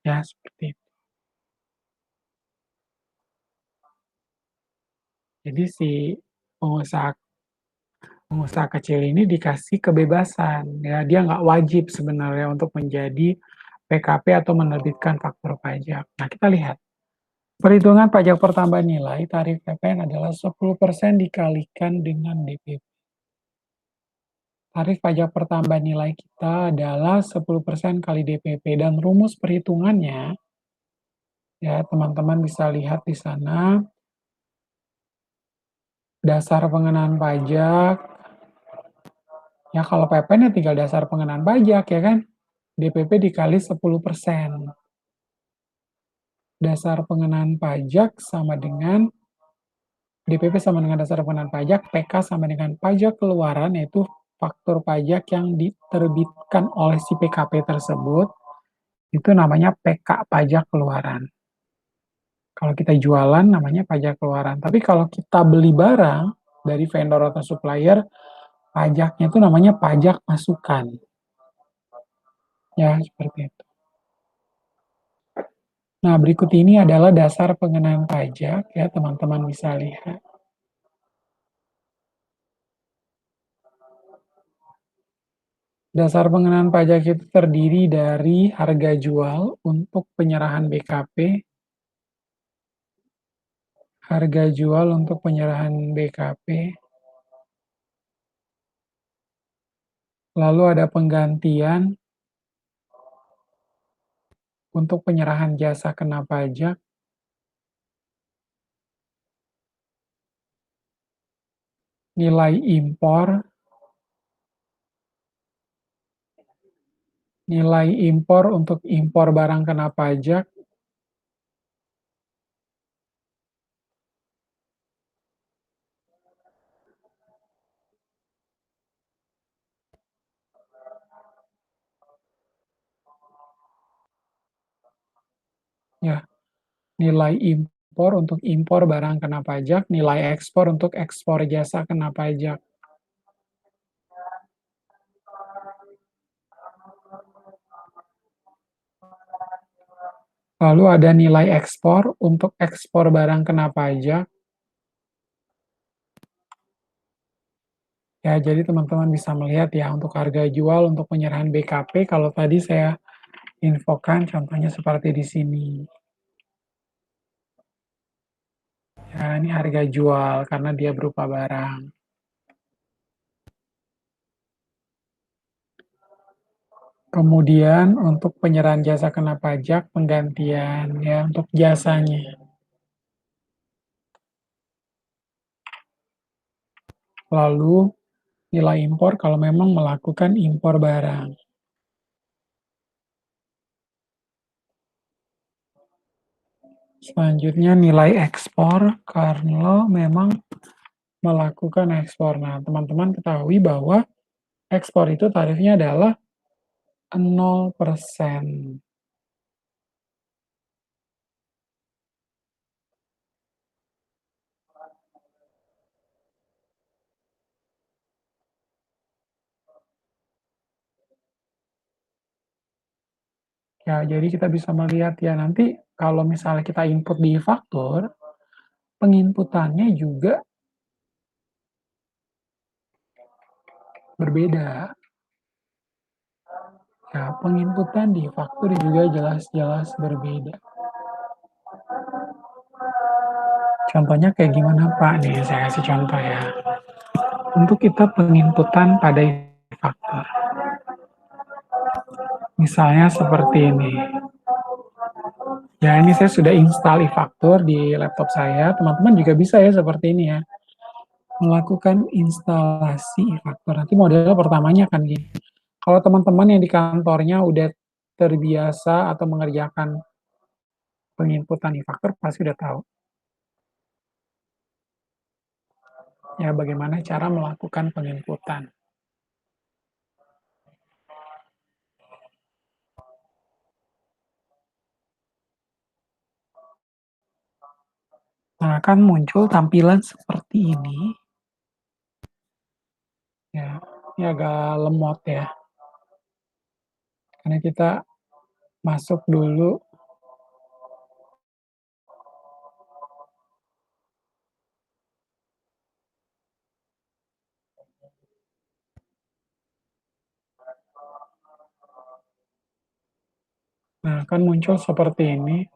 Ya, seperti itu. Jadi si pengusaha pengusaha kecil ini dikasih kebebasan, ya dia nggak wajib sebenarnya untuk menjadi PKP atau menerbitkan faktur pajak. Nah, kita lihat. Perhitungan pajak pertambahan nilai tarif PPN adalah 10% dikalikan dengan DPP. Tarif pajak pertambahan nilai kita adalah 10% kali DPP dan rumus perhitungannya, ya teman-teman bisa lihat di sana, dasar pengenaan pajak, ya kalau PPN ya tinggal dasar pengenaan pajak ya kan, DPP dikali 10%. Dasar pengenaan pajak sama dengan DPP sama dengan dasar pengenaan pajak, PK sama dengan pajak keluaran, yaitu faktur pajak yang diterbitkan oleh si PKP tersebut, itu namanya PK pajak keluaran. Kalau kita jualan namanya pajak keluaran. Tapi kalau kita beli barang dari vendor atau supplier, pajaknya itu namanya pajak masukan. Ya, seperti itu. Nah, berikut ini adalah dasar pengenaan pajak, ya teman-teman bisa lihat. Dasar pengenaan pajak itu terdiri dari harga jual untuk penyerahan BKP, harga jual untuk penyerahan BKP, lalu ada penggantian untuk penyerahan jasa kena pajak, nilai impor, nilai impor untuk impor barang kena pajak, ya, nilai impor untuk impor barang kena pajak, nilai ekspor untuk ekspor jasa kena pajak. Lalu ada nilai ekspor untuk ekspor barang kena pajak. Ya, jadi teman-teman bisa melihat ya untuk harga jual untuk penyerahan BKP kalau tadi saya infokan contohnya seperti di sini. Ya, ini harga jual karena dia berupa barang. Kemudian untuk penyerahan jasa kena pajak penggantian ya untuk jasanya. Lalu nilai impor kalau memang melakukan impor barang. Selanjutnya nilai ekspor kalau memang melakukan ekspor. Nah, teman-teman ketahui bahwa ekspor itu tarifnya adalah 0%. Ya, jadi kita bisa melihat ya nanti kalau misalnya kita input di faktur, penginputannya juga berbeda. Ya, penginputan di faktur juga jelas-jelas berbeda. Contohnya kayak gimana Pak? Nih, saya kasih contoh ya. Untuk kita penginputan pada faktur. Misalnya seperti ini. Ya, ini saya sudah install e-faktur di laptop saya. Teman-teman juga bisa ya seperti ini ya. Melakukan instalasi e-faktur. Nanti model pertamanya akan gini. Kalau teman-teman yang di kantornya udah terbiasa atau mengerjakan penginputan e-faktur pasti udah tahu, ya bagaimana cara melakukan penginputan. Nah, kan muncul tampilan seperti ini, ya, ini agak lemot ya, karena kita masuk dulu, nah kan muncul seperti ini,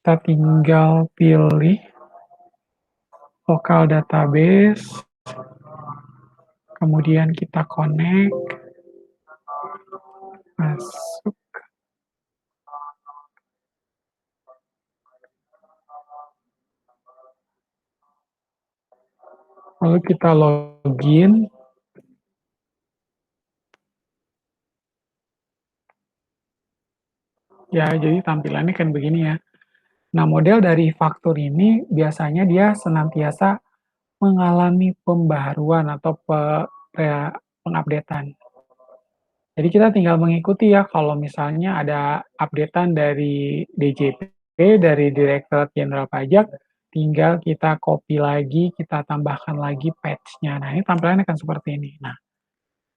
kita tinggal pilih lokal database, kemudian kita connect, masuk, lalu kita login, ya jadi tampilannya kan begini ya. Nah, model dari faktur ini biasanya dia senantiasa mengalami pembaharuan atau pengupdatean. Jadi kita tinggal mengikuti ya kalau misalnya ada updatean dari DJP, dari Direktorat Jenderal Pajak, tinggal kita copy lagi, kita tambahkan lagi patch-nya. Nah, ini tampilannya akan seperti ini. Nah,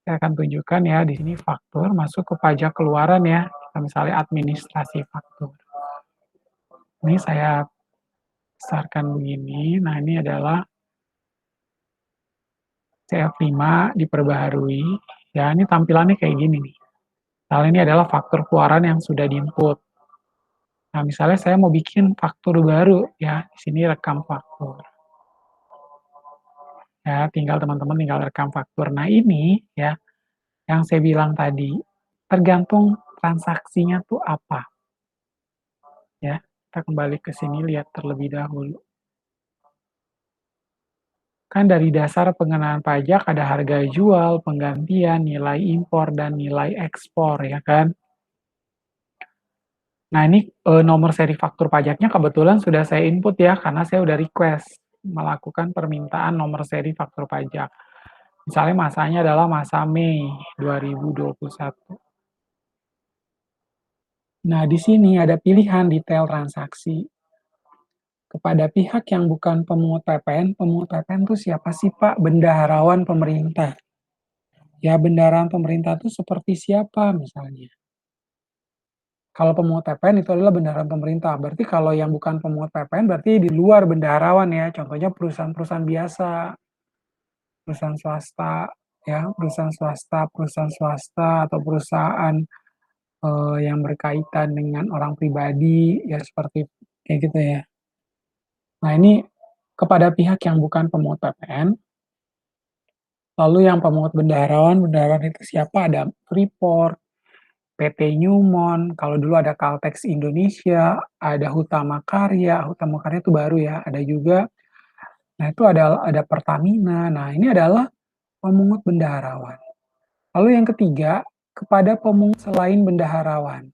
saya akan tunjukkan ya di sini faktur masuk ke pajak keluaran ya. Kita misalnya administrasi faktur. Ini saya besarkan begini. Nah, ini adalah CF5 diperbaharui. Ya, ini tampilannya kayak gini nih. Misalnya ini adalah faktur keluaran yang sudah diinput. Nah, misalnya saya mau bikin faktur baru, ya, di sini rekam faktur. Ya, tinggal teman-teman tinggal rekam faktur. Nah, ini ya, yang saya bilang tadi, tergantung transaksinya tuh apa. Ya, kita kembali ke sini lihat terlebih dahulu. Kan dari dasar pengenaan pajak ada harga jual, penggantian, nilai impor, dan nilai ekspor, ya kan? Nah, ini nomor seri faktur pajaknya kebetulan sudah saya input ya, karena saya udah request melakukan permintaan nomor seri faktur pajak. Misalnya masanya adalah masa Mei 2021. Nah, di sini ada pilihan detail transaksi. Kepada pihak yang bukan pemungut PPN itu siapa sih Pak? Bendaharawan pemerintah. Ya, bendaharawan pemerintah itu seperti siapa misalnya? Kalau pemungut PPN itu adalah bendaharawan pemerintah. Berarti kalau yang bukan pemungut PPN berarti di luar bendaharawan ya. Contohnya perusahaan-perusahaan biasa, perusahaan swasta, ya, perusahaan swasta atau perusahaan yang berkaitan dengan orang pribadi, ya seperti kayak gitu ya. Nah ini kepada pihak yang bukan pemungut PPN, lalu yang pemungut bendaharawan itu siapa? Ada Freeport, PT Newmont, kalau dulu ada Caltex Indonesia, ada Hutama Karya itu baru ya, ada juga, nah itu ada Pertamina, nah ini adalah pemungut bendaharawan. Lalu yang ketiga, kepada pemungut selain bendaharawan.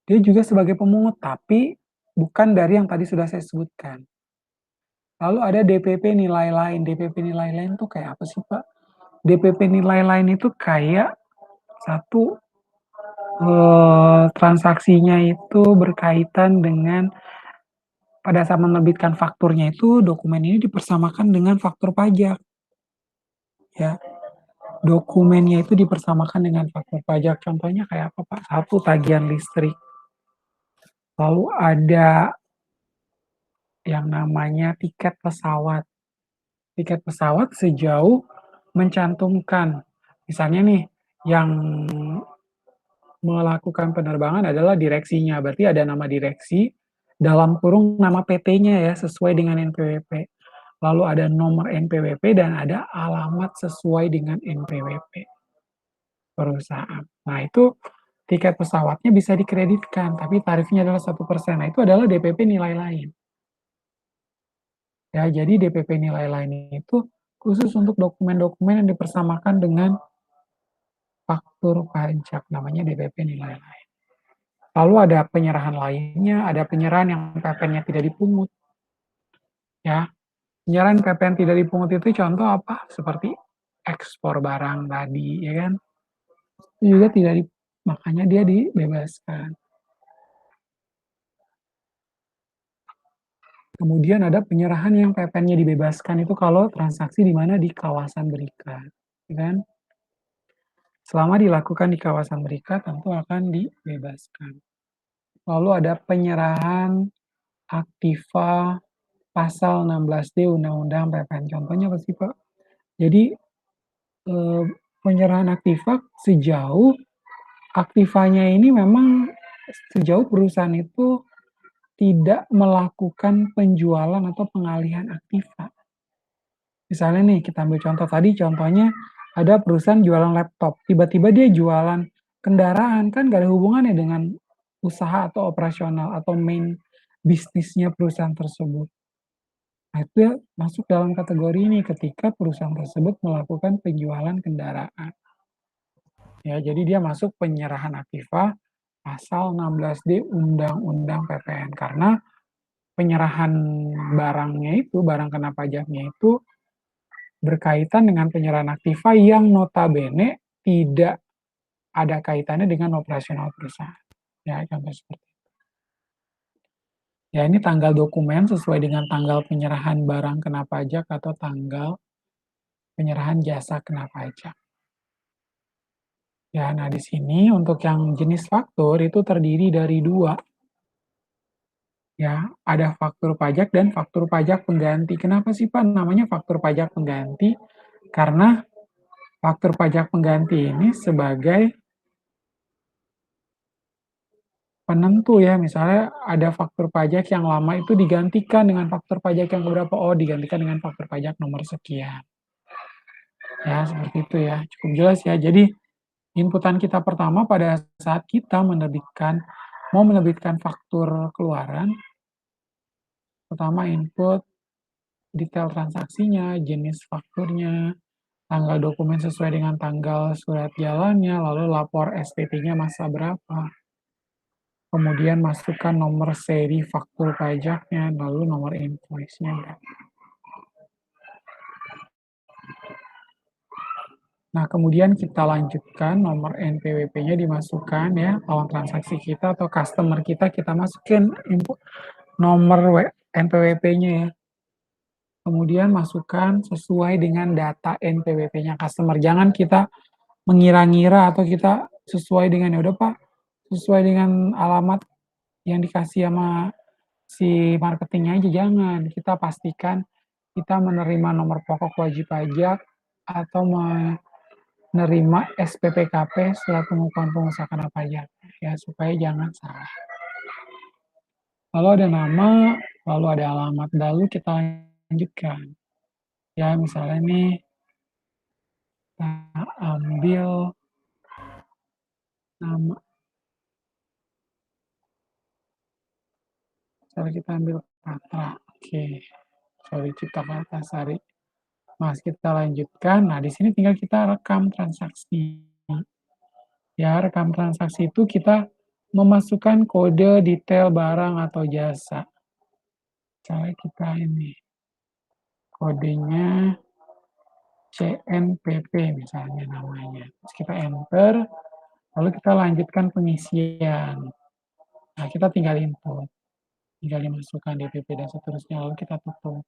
Dia juga sebagai pemungut, tapi bukan dari yang tadi sudah saya sebutkan. Lalu ada DPP nilai lain. DPP nilai lain itu kayak apa sih, Pak? DPP nilai lain itu kayak satu transaksinya itu berkaitan dengan pada saat menerbitkan fakturnya itu dokumen ini dipersamakan dengan faktur pajak. Ya, dokumennya itu dipersamakan dengan faktur pajak. Contohnya kayak apa, Pak? Satu tagihan listrik. Lalu ada yang namanya tiket pesawat. Tiket pesawat sejauh mencantumkan, misalnya nih, yang melakukan penerbangan adalah direksinya, berarti ada nama direksi, dalam kurung nama PT-nya ya, sesuai dengan NPWP. Lalu ada nomor NPWP dan ada alamat sesuai dengan NPWP perusahaan. Nah itu tiket pesawatnya bisa dikreditkan, tapi tarifnya adalah 1%. Nah itu adalah DPP nilai lain. Ya, jadi DPP nilai lain itu khusus untuk dokumen-dokumen yang dipersamakan dengan faktur pajak, namanya DPP nilai lain. Lalu ada penyerahan lainnya, ada penyerahan yang PPN-nya tidak dipungut, ya. Penyerahan PPN tidak dipungut itu contoh apa? Seperti ekspor barang tadi, ya kan? Itu juga tidak di, makanya dia dibebaskan. Kemudian ada penyerahan yang PPN-nya dibebaskan itu kalau transaksi di mana di kawasan berikat, ya kan? Selama dilakukan di kawasan berikat tentu akan dibebaskan. Lalu ada penyerahan aktiva pasal 16D Undang-Undang PPN. Contohnya apa sih, Pak? Jadi penyerahan aktiva sejauh aktivanya ini memang sejauh perusahaan itu tidak melakukan penjualan atau pengalihan aktiva. Misalnya nih, kita ambil contoh tadi, contohnya ada perusahaan jualan laptop, tiba-tiba dia jualan kendaraan, kan gak ada hubungannya dengan usaha atau operasional atau main bisnisnya perusahaan tersebut. Nah, itu ya masuk dalam kategori ini ketika perusahaan tersebut melakukan penjualan kendaraan. Ya, jadi dia masuk penyerahan aktiva pasal 16D Undang-Undang PPN karena penyerahan barangnya itu, barang kena pajaknya itu berkaitan dengan penyerahan aktiva yang notabene tidak ada kaitannya dengan operasional perusahaan. Ya, contoh seperti itu. Ya, ini tanggal dokumen sesuai dengan tanggal penyerahan barang kena pajak atau tanggal penyerahan jasa kena pajak. Ya, nah di sini untuk yang jenis faktur itu terdiri dari dua. Ya, ada faktur pajak dan faktur pajak pengganti. Kenapa sih Pak namanya faktur pajak pengganti? Karena faktur pajak pengganti ini sebagai penentu ya, misalnya ada faktur pajak yang lama itu digantikan dengan faktur pajak yang berapa? Oh, digantikan dengan faktur pajak nomor sekian. Ya, seperti itu ya. Cukup jelas ya. Jadi, inputan kita pertama pada saat kita mau menerbitkan faktur keluaran, pertama input detail transaksinya, jenis fakturnya, tanggal dokumen sesuai dengan tanggal surat jalannya, lalu lapor SPT-nya masa berapa. Kemudian masukkan nomor seri faktur pajaknya, lalu nomor invoice-nya. Nah, kemudian kita lanjutkan nomor NPWP-nya dimasukkan ya, lawan transaksi kita atau customer kita masukin input nomor NPWP-nya ya. Kemudian masukkan sesuai dengan data NPWP-nya customer. Jangan kita mengira-ngira atau kita sesuai dengan, ya udah Pak, sesuai dengan alamat yang dikasih sama si marketingnya aja, jangan. Kita pastikan kita menerima nomor pokok wajib pajak atau menerima SPPKP setelah pengukuhan pengusaha kena pajak, ya supaya jangan salah. Lalu ada nama, lalu ada alamat, lalu kita lanjutkan. Ya misalnya nih, kita ambil nama, misalnya kita ambil Patra, oke, sorry Cipta Kartasari. Mas, kita lanjutkan. Nah, di sini tinggal kita rekam transaksi. Ya, rekam transaksi itu kita memasukkan kode detail barang atau jasa. Misalnya kita ini, kodenya CNPP misalnya namanya. Terus kita enter, lalu kita lanjutkan pengisian. Nah, kita tinggal input, tinggal dimasukkan DPP dan seterusnya, lalu kita tutup.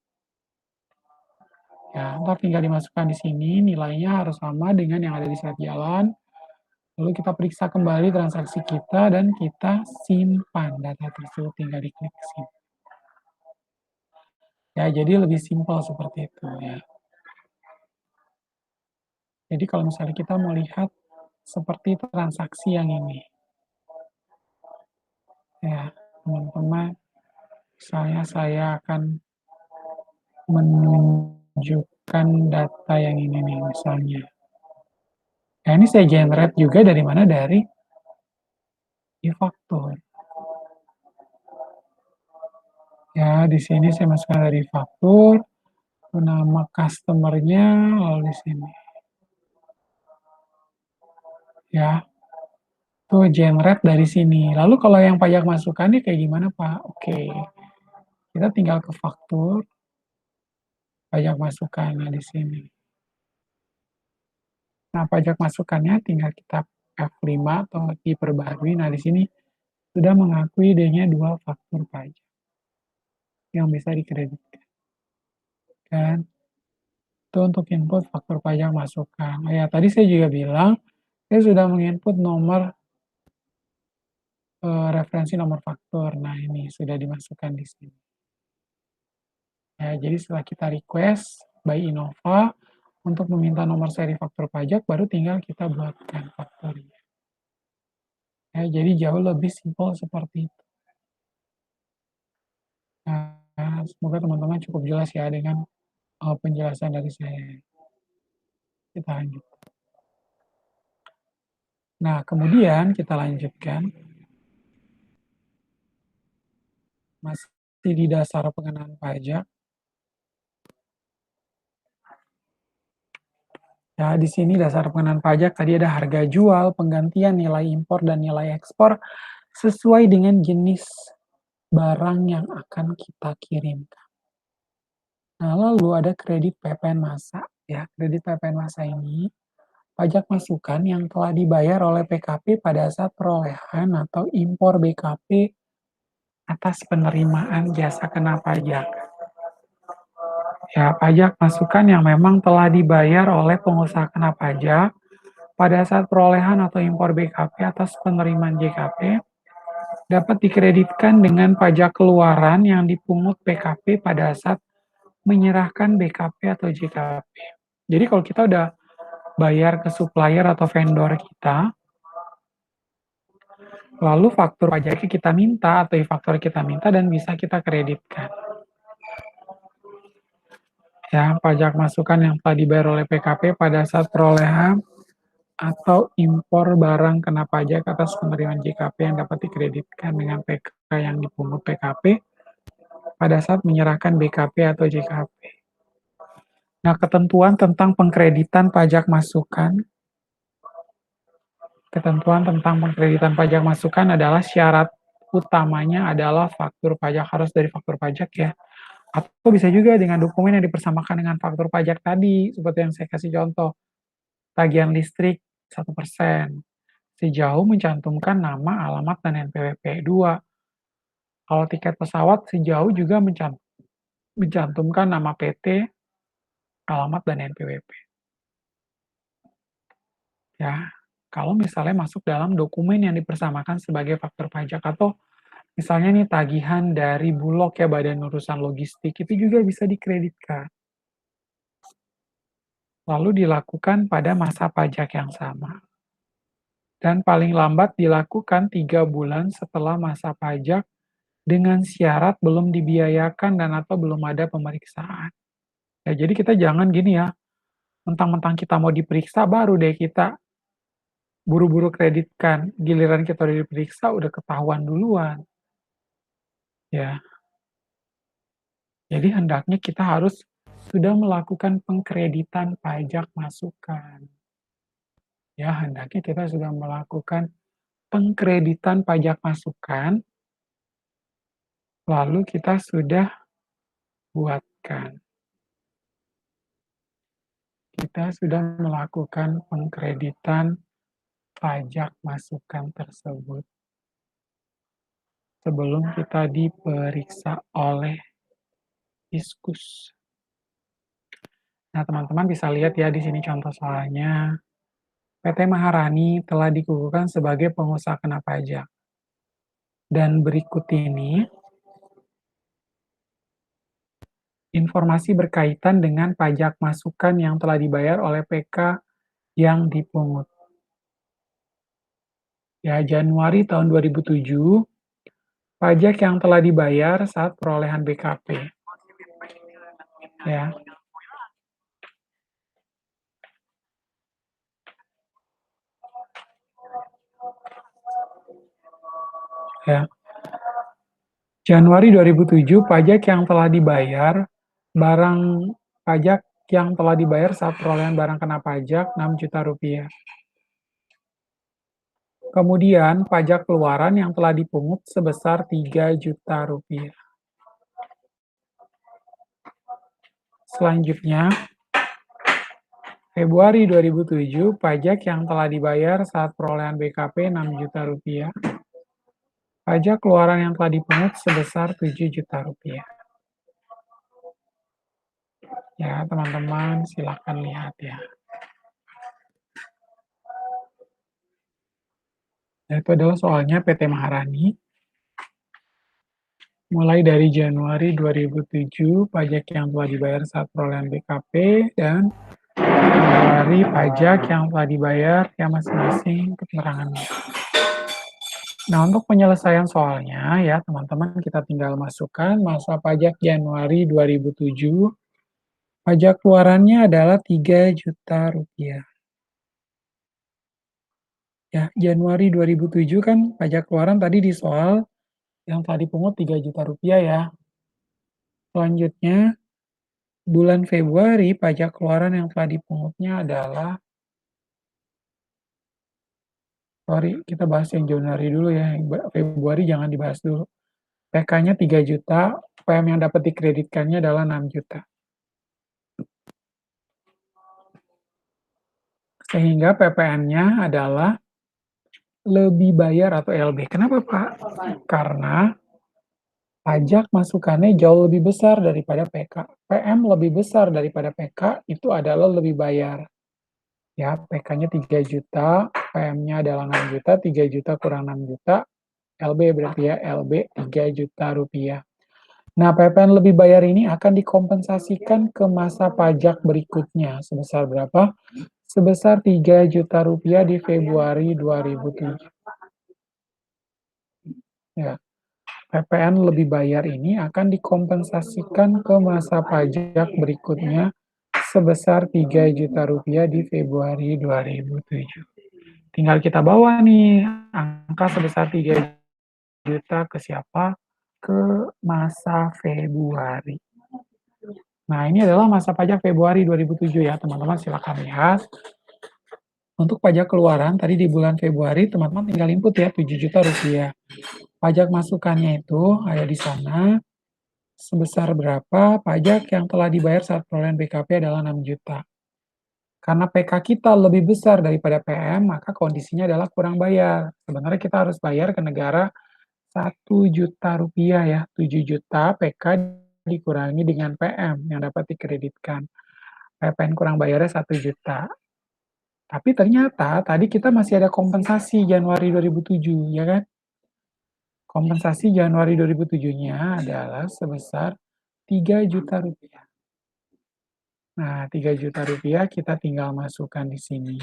Ya, ntar tinggal dimasukkan di sini, nilainya harus sama dengan yang ada di surat jalan. Lalu kita periksa kembali transaksi kita dan kita simpan data tersebut, tinggal diklik simpan. Ya, jadi lebih simpel seperti itu ya. Jadi kalau misalnya kita mau lihat seperti transaksi yang ini, ya teman-teman, misalnya saya akan menunjukkan data yang ini nih misalnya. Nah ini saya generate juga dari mana? Dari e-faktur. Ya di sini saya masukkan dari faktur, nama customer-nya, lalu di sini, ya. Tuh generate dari sini. Lalu kalau yang pajak masukannya kayak gimana, Pak? Oke, kita tinggal ke faktur, pajak masukan, nah di sini. Nah, pajak masukannya tinggal kita F5 atau diperbarui. Nah, di sini sudah mengakui adanya 2 faktur pajak yang bisa dikreditkan. Dan itu untuk input faktur pajak masukan. Oh ya, tadi saya juga bilang, saya sudah menginput nomor referensi nomor faktur. Nah, ini sudah dimasukkan di sini. Ya, jadi setelah kita request by Innova untuk meminta nomor seri faktur pajak, baru tinggal kita buatkan fakturnya. Ya, jadi jauh lebih simpel seperti itu. Nah, semoga teman-teman cukup jelas ya dengan penjelasan dari saya. Kita lanjut. Nah, kemudian kita lanjutkan. Masih di dasar pengenaan pajak. Ya, di sini dasar pengenaan pajak tadi ada harga jual, penggantian nilai impor dan nilai ekspor sesuai dengan jenis barang yang akan kita kirimkan. Nah, lalu ada kredit PPN masa. Ya, kredit PPN masa ini pajak masukan yang telah dibayar oleh PKP pada saat perolehan atau impor BKP atas penerimaan jasa kena pajak. Ya, pajak masukan yang memang telah dibayar oleh pengusaha kena pajak pada saat perolehan atau impor BKP atas penerimaan JKP dapat dikreditkan dengan pajak keluaran yang dipungut PKP pada saat menyerahkan BKP atau JKP. Jadi kalau kita udah bayar ke supplier atau vendor kita, lalu faktur pajaknya kita minta atau e-faktur kita minta dan bisa kita kreditkan. Ya, pajak masukan yang telah dibayar oleh PKP pada saat perolehan atau impor barang kena pajak atas penerimaan JKP yang dapat dikreditkan dengan PK yang dipungut PKP pada saat menyerahkan BKP atau JKP. Nah, ketentuan tentang pengkreditan pajak masukan. Ketentuan tentang pengkreditan pajak masukan adalah syarat utamanya adalah faktur pajak harus dari faktur pajak ya. Atau bisa juga dengan dokumen yang dipersamakan dengan faktur pajak tadi, seperti yang saya kasih contoh. Tagihan listrik 1%, sejauh mencantumkan nama, alamat, dan NPWP. 2, kalau tiket pesawat sejauh juga mencantumkan nama PT, alamat, dan NPWP. Ya, kalau misalnya masuk dalam dokumen yang dipersamakan sebagai faktur pajak atau misalnya nih tagihan dari Bulog ya, Badan Urusan Logistik, itu juga bisa dikreditkan. Lalu dilakukan pada masa pajak yang sama. Dan paling lambat dilakukan 3 bulan setelah masa pajak dengan syarat belum dibiayakan dan atau belum ada pemeriksaan. Ya, jadi kita jangan gini ya, mentang-mentang kita mau diperiksa baru deh kita buru-buru kreditkan. Giliran kita udah diperiksa udah ketahuan duluan. Ya, jadi hendaknya kita harus sudah melakukan pengkreditan pajak masukan. Ya, hendaknya kita sudah melakukan pengkreditan pajak masukan, lalu kita sudah buatkan. Kita sudah melakukan pengkreditan pajak masukan tersebut sebelum kita diperiksa oleh Fiskus. Nah, teman-teman bisa lihat ya di sini contoh soalnya. PT Maharani telah dikukuhkan sebagai pengusaha kena pajak. Dan berikut ini informasi berkaitan dengan pajak masukan yang telah dibayar oleh PK yang dipungut. Ya, Januari tahun 2007, pajak yang telah dibayar saat perolehan BKP. Ya. Ya. Januari 2007, pajak yang telah dibayar barang Pajak yang telah dibayar saat perolehan barang kena pajak Rp6 juta. Kemudian pajak keluaran yang telah dipungut sebesar Rp3 juta. Selanjutnya, Februari 2007, pajak yang telah dibayar saat perolehan BKP Rp6 juta. Pajak keluaran yang telah dipungut sebesar Rp7 juta. Ya, teman-teman, silakan lihat ya. Itu adalah soalnya PT Maharani. Mulai dari Januari 2007, pajak yang telah dibayar saat perolehan BKP, dan Februari pajak yang telah dibayar yang masing-masing keterangannya. Nah, untuk penyelesaian soalnya ya, teman-teman, kita tinggal masukkan masa pajak Januari 2007, pajak keluarannya adalah Rp3 juta. Ya, Januari 2007 kan pajak keluaran tadi di soal yang telah dipungut Rp3 juta ya. Selanjutnya, bulan Februari pajak keluaran yang telah dipungutnya adalah, sorry, kita bahas yang Januari dulu ya, yang Februari jangan dibahas dulu. PK-nya 3 juta, PM yang dapat dikreditkannya adalah 6 juta. Sehingga PPN-nya adalah lebih bayar atau LB. Kenapa, Pak? Karena pajak masukannya jauh lebih besar daripada PK. PM lebih besar daripada PK, itu adalah lebih bayar. Ya, PK-nya 3 juta, PM-nya adalah 6 juta, 3 juta kurang 6 juta, LB berarti ya, LB Rp3 juta. Nah, PPN lebih bayar ini akan dikompensasikan ke masa pajak berikutnya. Sebesar berapa? Sebesar Rp3 juta di Februari 2007. Ya, PPN lebih bayar ini akan dikompensasikan ke masa pajak berikutnya sebesar Rp3 juta di Februari 2007. Tinggal kita bawa nih angka sebesar 3 juta ke siapa? Ke masa Februari. Nah, ini adalah masa pajak Februari 2007 ya, teman-teman, silakan lihat. Untuk pajak keluaran, tadi di bulan Februari, teman-teman tinggal input ya, Rp7 juta. Pajak masukannya itu ada di sana, sebesar berapa pajak yang telah dibayar saat perolehan BKP adalah 6 juta. Karena PK kita lebih besar daripada PM, maka kondisinya adalah kurang bayar. Sebenarnya kita harus bayar ke negara Rp1 juta ya, 7 juta PK dikurangi dengan PM yang dapat dikreditkan. PPN kurang bayarnya 1 juta. Tapi ternyata tadi kita masih ada kompensasi Januari 2007, ya kan? Kompensasi Januari 2007-nya adalah sebesar Rp3 juta. Nah, Rp3 juta kita tinggal masukkan di sini.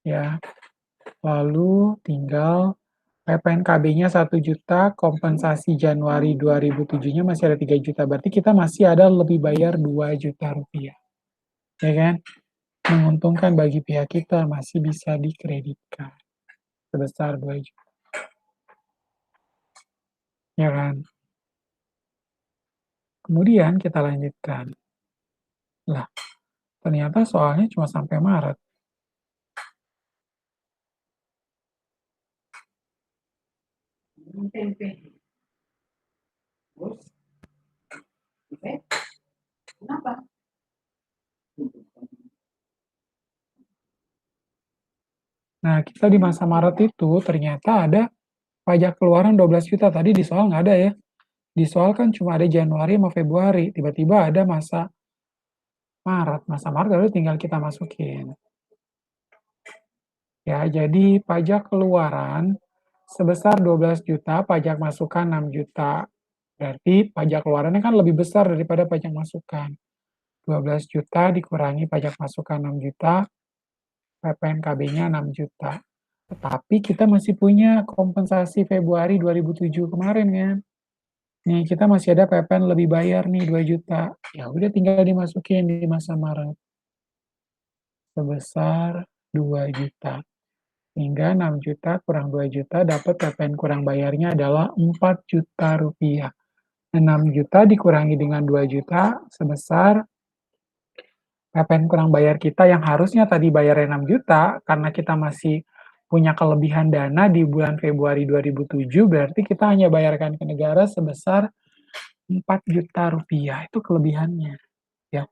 Ya, lalu tinggal PPNKB-nya 1 juta, kompensasi Januari 2007-nya masih ada 3 juta. Berarti kita masih ada lebih bayar Rp2 juta. Ya kan? Menguntungkan bagi pihak kita, masih bisa dikreditkan sebesar 2 juta. Ya kan? Kemudian kita lanjutkan. Lah, ternyata soalnya cuma sampai Maret. Nah, kita di masa Maret itu ternyata ada pajak keluaran 12 juta. Tadi di soal nggak ada ya. Di soal kan cuma ada Januari sama Februari. Tiba-tiba ada masa Maret. Masa Maret lalu tinggal kita masukin. Ya, jadi pajak keluaran sebesar 12 juta, pajak masukan 6 juta. Berarti pajak keluarannya kan lebih besar daripada pajak masukan. 12 juta dikurangi pajak masukan 6 juta, PPNKB-nya 6 juta. Tetapi kita masih punya kompensasi Februari 2007 kemarin kan. Nih, kita masih ada PPN lebih bayar nih 2 juta. Ya udah tinggal dimasukin di masa Maret. Sebesar 2 juta. Hingga 6 juta kurang 2 juta dapat PPN kurang bayarnya adalah Rp4 juta. 6 juta dikurangi dengan 2 juta sebesar PPN kurang bayar kita yang harusnya tadi bayarnya 6 juta, karena kita masih punya kelebihan dana di bulan Februari 2007, berarti kita hanya bayarkan ke negara sebesar Rp4 juta, itu kelebihannya, ya.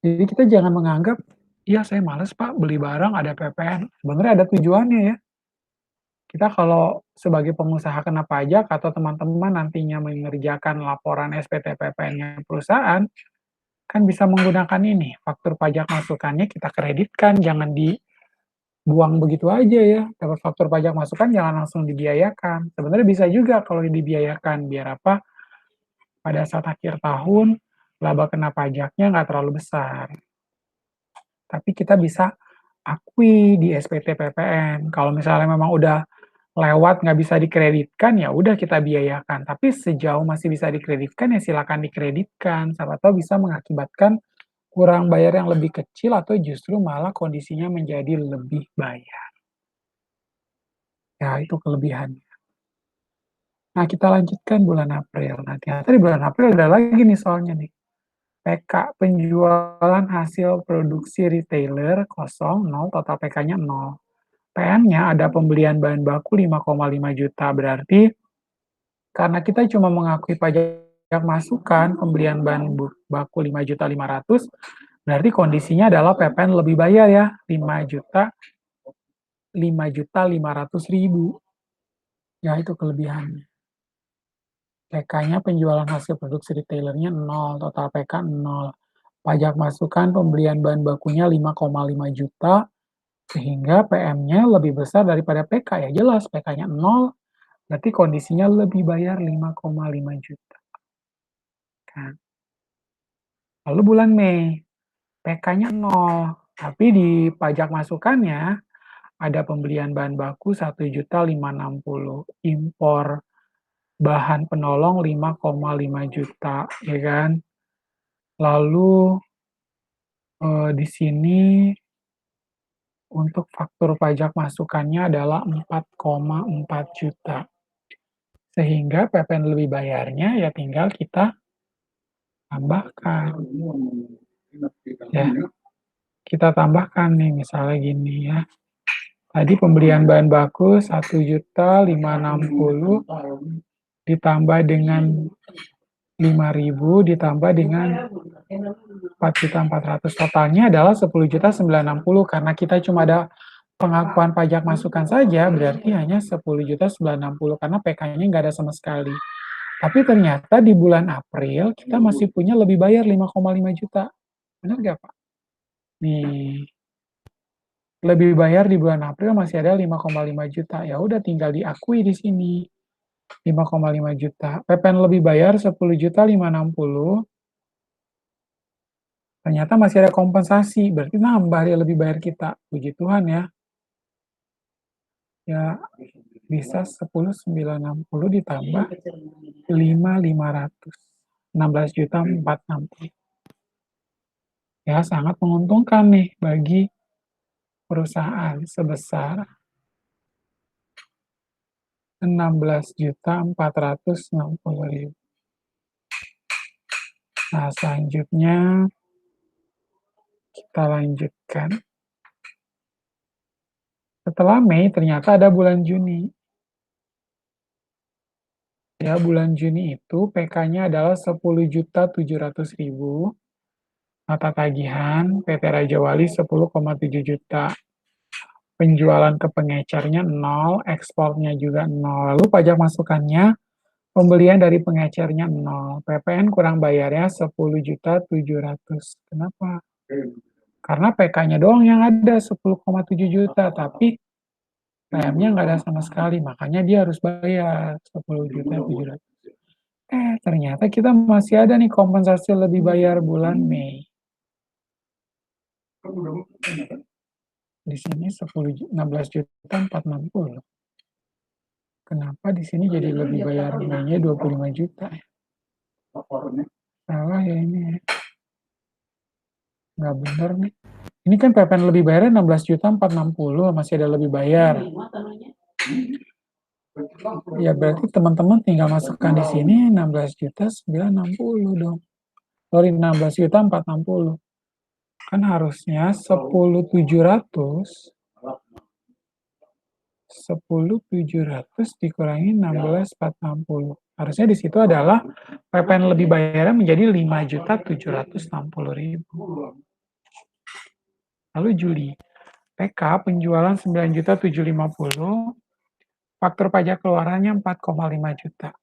Jadi kita jangan menganggap, "Iya saya males Pak beli barang ada PPN." Sebenarnya ada tujuannya ya. Kita kalau sebagai pengusaha kena pajak atau teman-teman nantinya mengerjakan laporan SPT PPN-nya perusahaan, kan bisa menggunakan ini, faktur pajak masukannya kita kreditkan, jangan dibuang begitu aja ya. Dapat faktur pajak masukan jangan langsung dibiayakan. Sebenarnya bisa juga kalau dibiayakan, biar apa, pada saat akhir tahun, laba kena pajaknya nggak terlalu besar. Tapi kita bisa akui di SPT PPN. Kalau misalnya memang udah lewat nggak bisa dikreditkan, ya udah kita biayakan. Tapi sejauh masih bisa dikreditkan, ya silakan dikreditkan. Siapa tahu bisa mengakibatkan kurang bayar yang lebih kecil atau justru malah kondisinya menjadi lebih bayar. Ya, itu kelebihannya. Nah, kita lanjutkan bulan April. Nah, ternyata di bulan April ada lagi nih soalnya nih. PK penjualan hasil produksi retailer kosong, 0, total PK-nya 0. PN-nya ada pembelian bahan baku 5,5 juta, berarti karena kita cuma mengakui pajak masukan pembelian bahan baku 5.500.000, berarti kondisinya adalah PPN lebih bayar ya, 5.500.000. Ya, itu kelebihannya. PK-nya penjualan hasil produksi retailernya 0, total PK 0. Pajak masukan pembelian bahan bakunya 5,5 juta, sehingga PM-nya lebih besar daripada PK. Ya jelas, PK-nya 0, berarti kondisinya lebih bayar 5,5 juta. Kan. Lalu bulan Mei, PK-nya 0, tapi di pajak masukannya ada pembelian bahan baku 1.560.000, impor bahan penolong 5,5 juta, ya kan? Lalu di sini untuk faktur pajak masukannya adalah 4,4 juta. Sehingga PPN lebih bayarnya ya tinggal kita tambahkan. Ya, kita tambahkan nih misalnya gini ya. Tadi pembelian bahan baku 1.560.000 ditambah dengan 5.000 ditambah dengan 4.400, totalnya adalah 10.960.000, karena kita cuma ada pengakuan pajak masukan saja, berarti hanya 10.960.000 karena PK-nya nggak ada sama sekali. Tapi ternyata di bulan April kita masih punya lebih bayar 5,5 juta. Benar nggak Pak? Nih, lebih bayar di bulan April masih ada 5,5 juta. Ya udah tinggal diakui di sini. 5,5 juta. PPN lebih bayar 10.560.000. Ternyata masih ada kompensasi, berarti nambah dia lebih bayar kita. Puji Tuhan ya. Ya, bisa 10.960 ditambah 5.500. 16.460. Ya, sangat menguntungkan nih bagi perusahaan sebesar 16.460.000. Nah, selanjutnya kita lanjutkan. Setelah Mei, ternyata ada bulan Juni. Ya, bulan Juni itu PK-nya adalah 10.700.000. Mata tagihan PT Raja Wali 10,7 juta. Penjualan ke pengecernya 0, ekspornya juga 0. Lalu pajak masukannya, pembelian dari pengecernya 0. PPN kurang bayarnya 10.700.000. Kenapa? Karena PK-nya doang yang ada 10,7 juta, tapi PM-nya nggak ada sama sekali, makanya dia harus bayar 10.700.000. Ternyata kita masih ada nih kompensasi lebih bayar bulan Mei. Di sini 16.460. Kenapa di sini jadi lebih bayar Mei-nya 25 juta ya? Salah ya ini ya. Nggak benar nih. Ini kan PPN lebih bayarnya 16.460, masih ada lebih bayar. Ya berarti teman-teman tinggal masukkan di sini 16.960 dong. Sorry, 16.460. Kan harusnya 10.700 dikurangi 16.460. Harusnya di situ adalah PPN lebih bayarnya menjadi 5.760.000. Lalu Juli, PK penjualan 9.750, faktur pajak keluarannya 4,5 juta.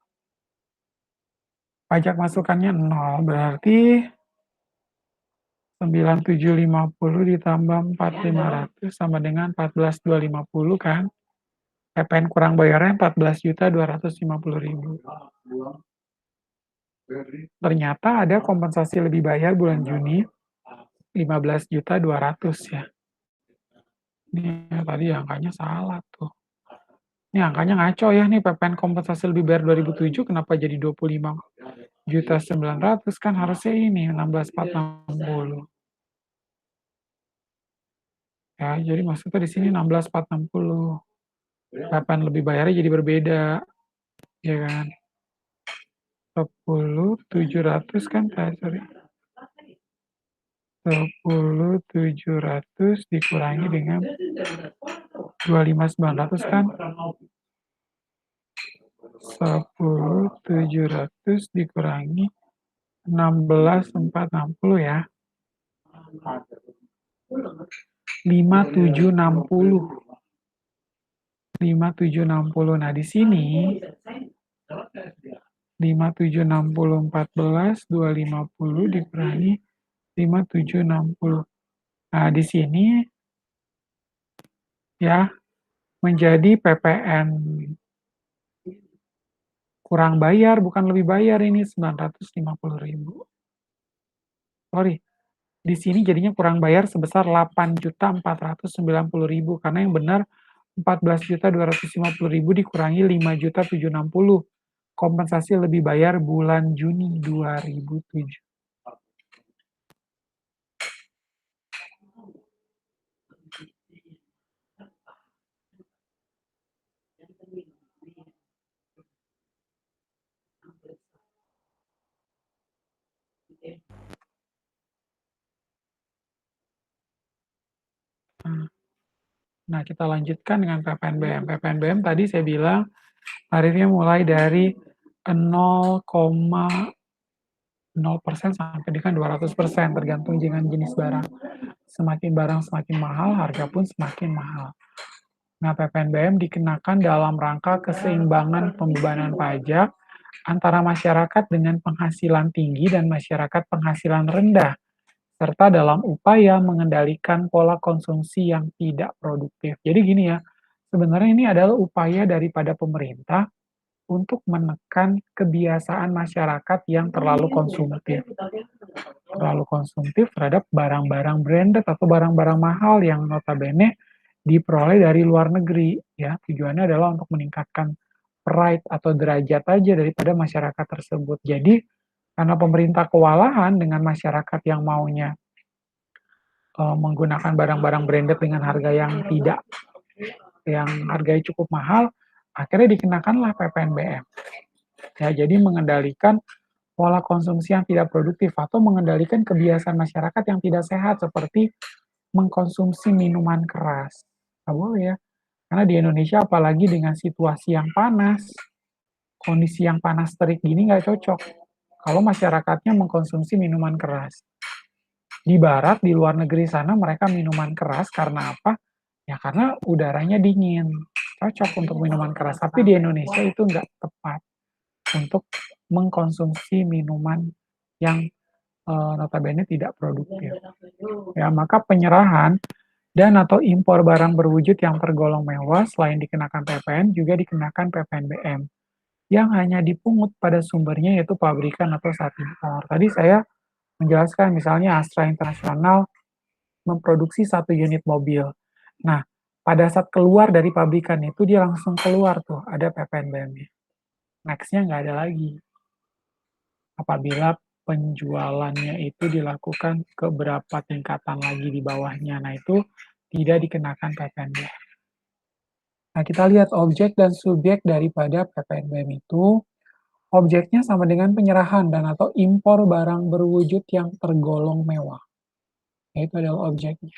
Pajak masukannya 0, berarti 9.750 ditambah 4.500 sama dengan 14.250 kan? PPN kurang bayarnya 14.250.000. Ternyata ada kompensasi lebih bayar bulan Juni 15.200 ya. Ini tadi angkanya salah tuh. Ini angkanya ngaco ya nih, PPN kompensasi lebih bayar 2007 kenapa jadi 25.900, kan harusnya ini 16.460. Ya, jadi maksudnya di sini 16.460. PPN lebih bayarnya jadi berbeda, ya kan? 10.700 kan, sorry. 10.700 dikurangi dengan 25.900 kan? 10.700 dikurangi 16.460 ya. 5.760. 5.760. Nah, di sini 5.760 14 250 dikurangi 5.760. Nah, di sini ya menjadi PPN kurang bayar, bukan lebih bayar, ini 950.000. Sorry, di sini jadinya kurang bayar sebesar 8.490.000 karena yang benar 14.250.000 dikurangi 5.760. Kompensasi lebih bayar bulan Juni 2007. Nah, kita lanjutkan dengan PPNBM. PPNBM tadi saya bilang tarifnya mulai dari 0,0% sampai dengan 200%, tergantung dengan jenis barang. Semakin barang semakin mahal, harga pun semakin mahal. Nah, PPNBM dikenakan dalam rangka keseimbangan pembebanan pajak antara masyarakat dengan penghasilan tinggi dan masyarakat penghasilan rendah, serta dalam upaya mengendalikan pola konsumsi yang tidak produktif. Jadi gini ya, sebenarnya ini adalah upaya daripada pemerintah untuk menekan kebiasaan masyarakat yang terlalu konsumtif. Terlalu konsumtif terhadap barang-barang branded atau barang-barang mahal yang notabene diperoleh dari luar negeri. Ya, tujuannya adalah untuk meningkatkan pride atau derajat aja daripada masyarakat tersebut. Jadi, karena pemerintah kewalahan dengan masyarakat yang maunya menggunakan barang-barang branded dengan harga yang tidak, yang harganya cukup mahal, akhirnya dikenakanlah PPNBM. Ya, jadi mengendalikan pola konsumsi yang tidak produktif atau mengendalikan kebiasaan masyarakat yang tidak sehat seperti mengkonsumsi minuman keras. Nggak boleh ya, karena di Indonesia apalagi dengan situasi yang panas, kondisi yang panas terik gini nggak cocok kalau masyarakatnya mengkonsumsi minuman keras. Di barat, di luar negeri sana mereka minuman keras karena apa? Ya karena udaranya dingin, cocok untuk minuman keras. Tapi di Indonesia itu nggak tepat untuk mengkonsumsi minuman yang notabene tidak produktif. Ya, maka penyerahan dan atau impor barang berwujud yang tergolong mewah selain dikenakan PPN juga dikenakan PPNBM yang hanya dipungut pada sumbernya yaitu pabrikan atau saat impor. Tadi saya menjelaskan misalnya Astra Internasional memproduksi 1 unit mobil. Nah, pada saat keluar dari pabrikan itu dia langsung keluar tuh ada PPNBM-nya. Next-nya nggak ada lagi. Apabila penjualannya itu dilakukan ke berapa tingkatan lagi di bawahnya. Nah, itu tidak dikenakan PPNBM. Nah, kita lihat objek dan subjek daripada PPNBM itu, objeknya sama dengan penyerahan dan atau impor barang berwujud yang tergolong mewah. Itu adalah objeknya.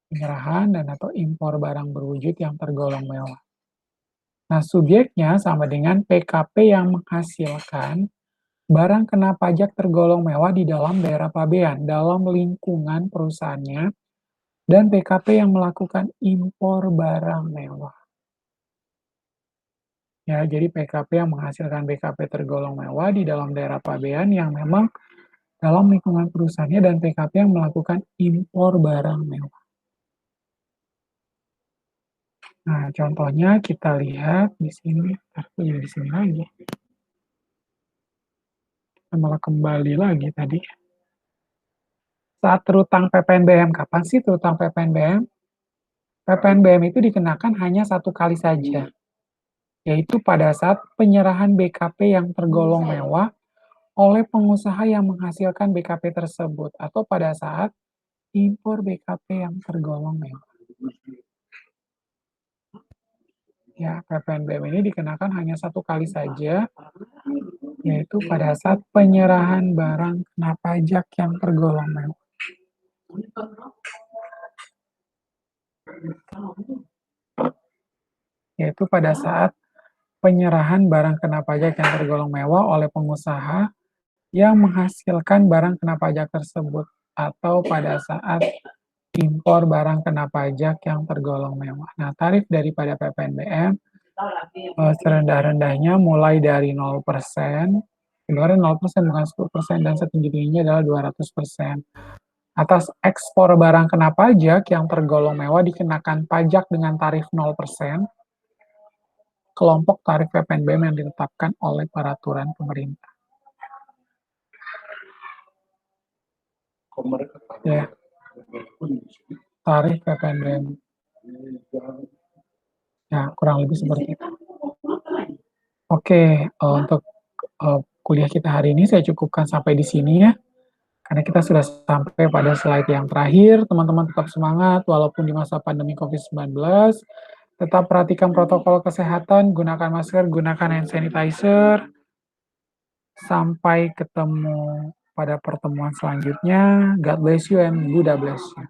Penyerahan dan atau impor barang berwujud yang tergolong mewah. Nah, subjeknya sama dengan PKP yang menghasilkan barang kena pajak tergolong mewah di dalam daerah pabean, dalam lingkungan perusahaannya, dan PKP yang melakukan impor barang mewah. Ya, jadi PKP yang menghasilkan BKP tergolong mewah di dalam daerah pabean yang memang dalam lingkungan perusahaannya dan PKP yang melakukan impor barang mewah. Nah, contohnya kita lihat di sini, di sini lagi. Malah kembali lagi tadi. Saat terutang PPNBM, kapan sih terutang PPNBM? PPNBM itu dikenakan hanya satu kali saja, yaitu pada saat penyerahan BKP yang tergolong mewah oleh pengusaha yang menghasilkan BKP tersebut, atau pada saat impor BKP yang tergolong mewah. Ya, PPNBM ini dikenakan hanya satu kali saja, yaitu pada saat penyerahan barang kena pajak yang tergolong mewah. Yaitu pada saat penyerahan barang kena pajak yang tergolong mewah oleh pengusaha yang menghasilkan barang kena pajak tersebut, atau pada saat impor barang kena pajak yang tergolong mewah. Nah, tarif daripada PPNBM serendah-rendahnya mulai dari 0%, sebenarnya 0% bukan 10%, dan setinggi-tingginya adalah 200%. Atas ekspor barang kena pajak yang tergolong mewah dikenakan pajak dengan tarif 0%, kelompok tarif PPNBM yang ditetapkan oleh peraturan pemerintah. Ya, tarif PPNBM. Ya, kurang lebih seperti itu. Oke, untuk kuliah kita hari ini saya cukupkan sampai di sini ya. Karena kita sudah sampai pada slide yang terakhir, teman-teman tetap semangat walaupun di masa pandemi COVID-19. Tetap perhatikan protokol kesehatan, gunakan masker, gunakan hand sanitizer. Sampai ketemu pada pertemuan selanjutnya. God bless you and Buddha bless you.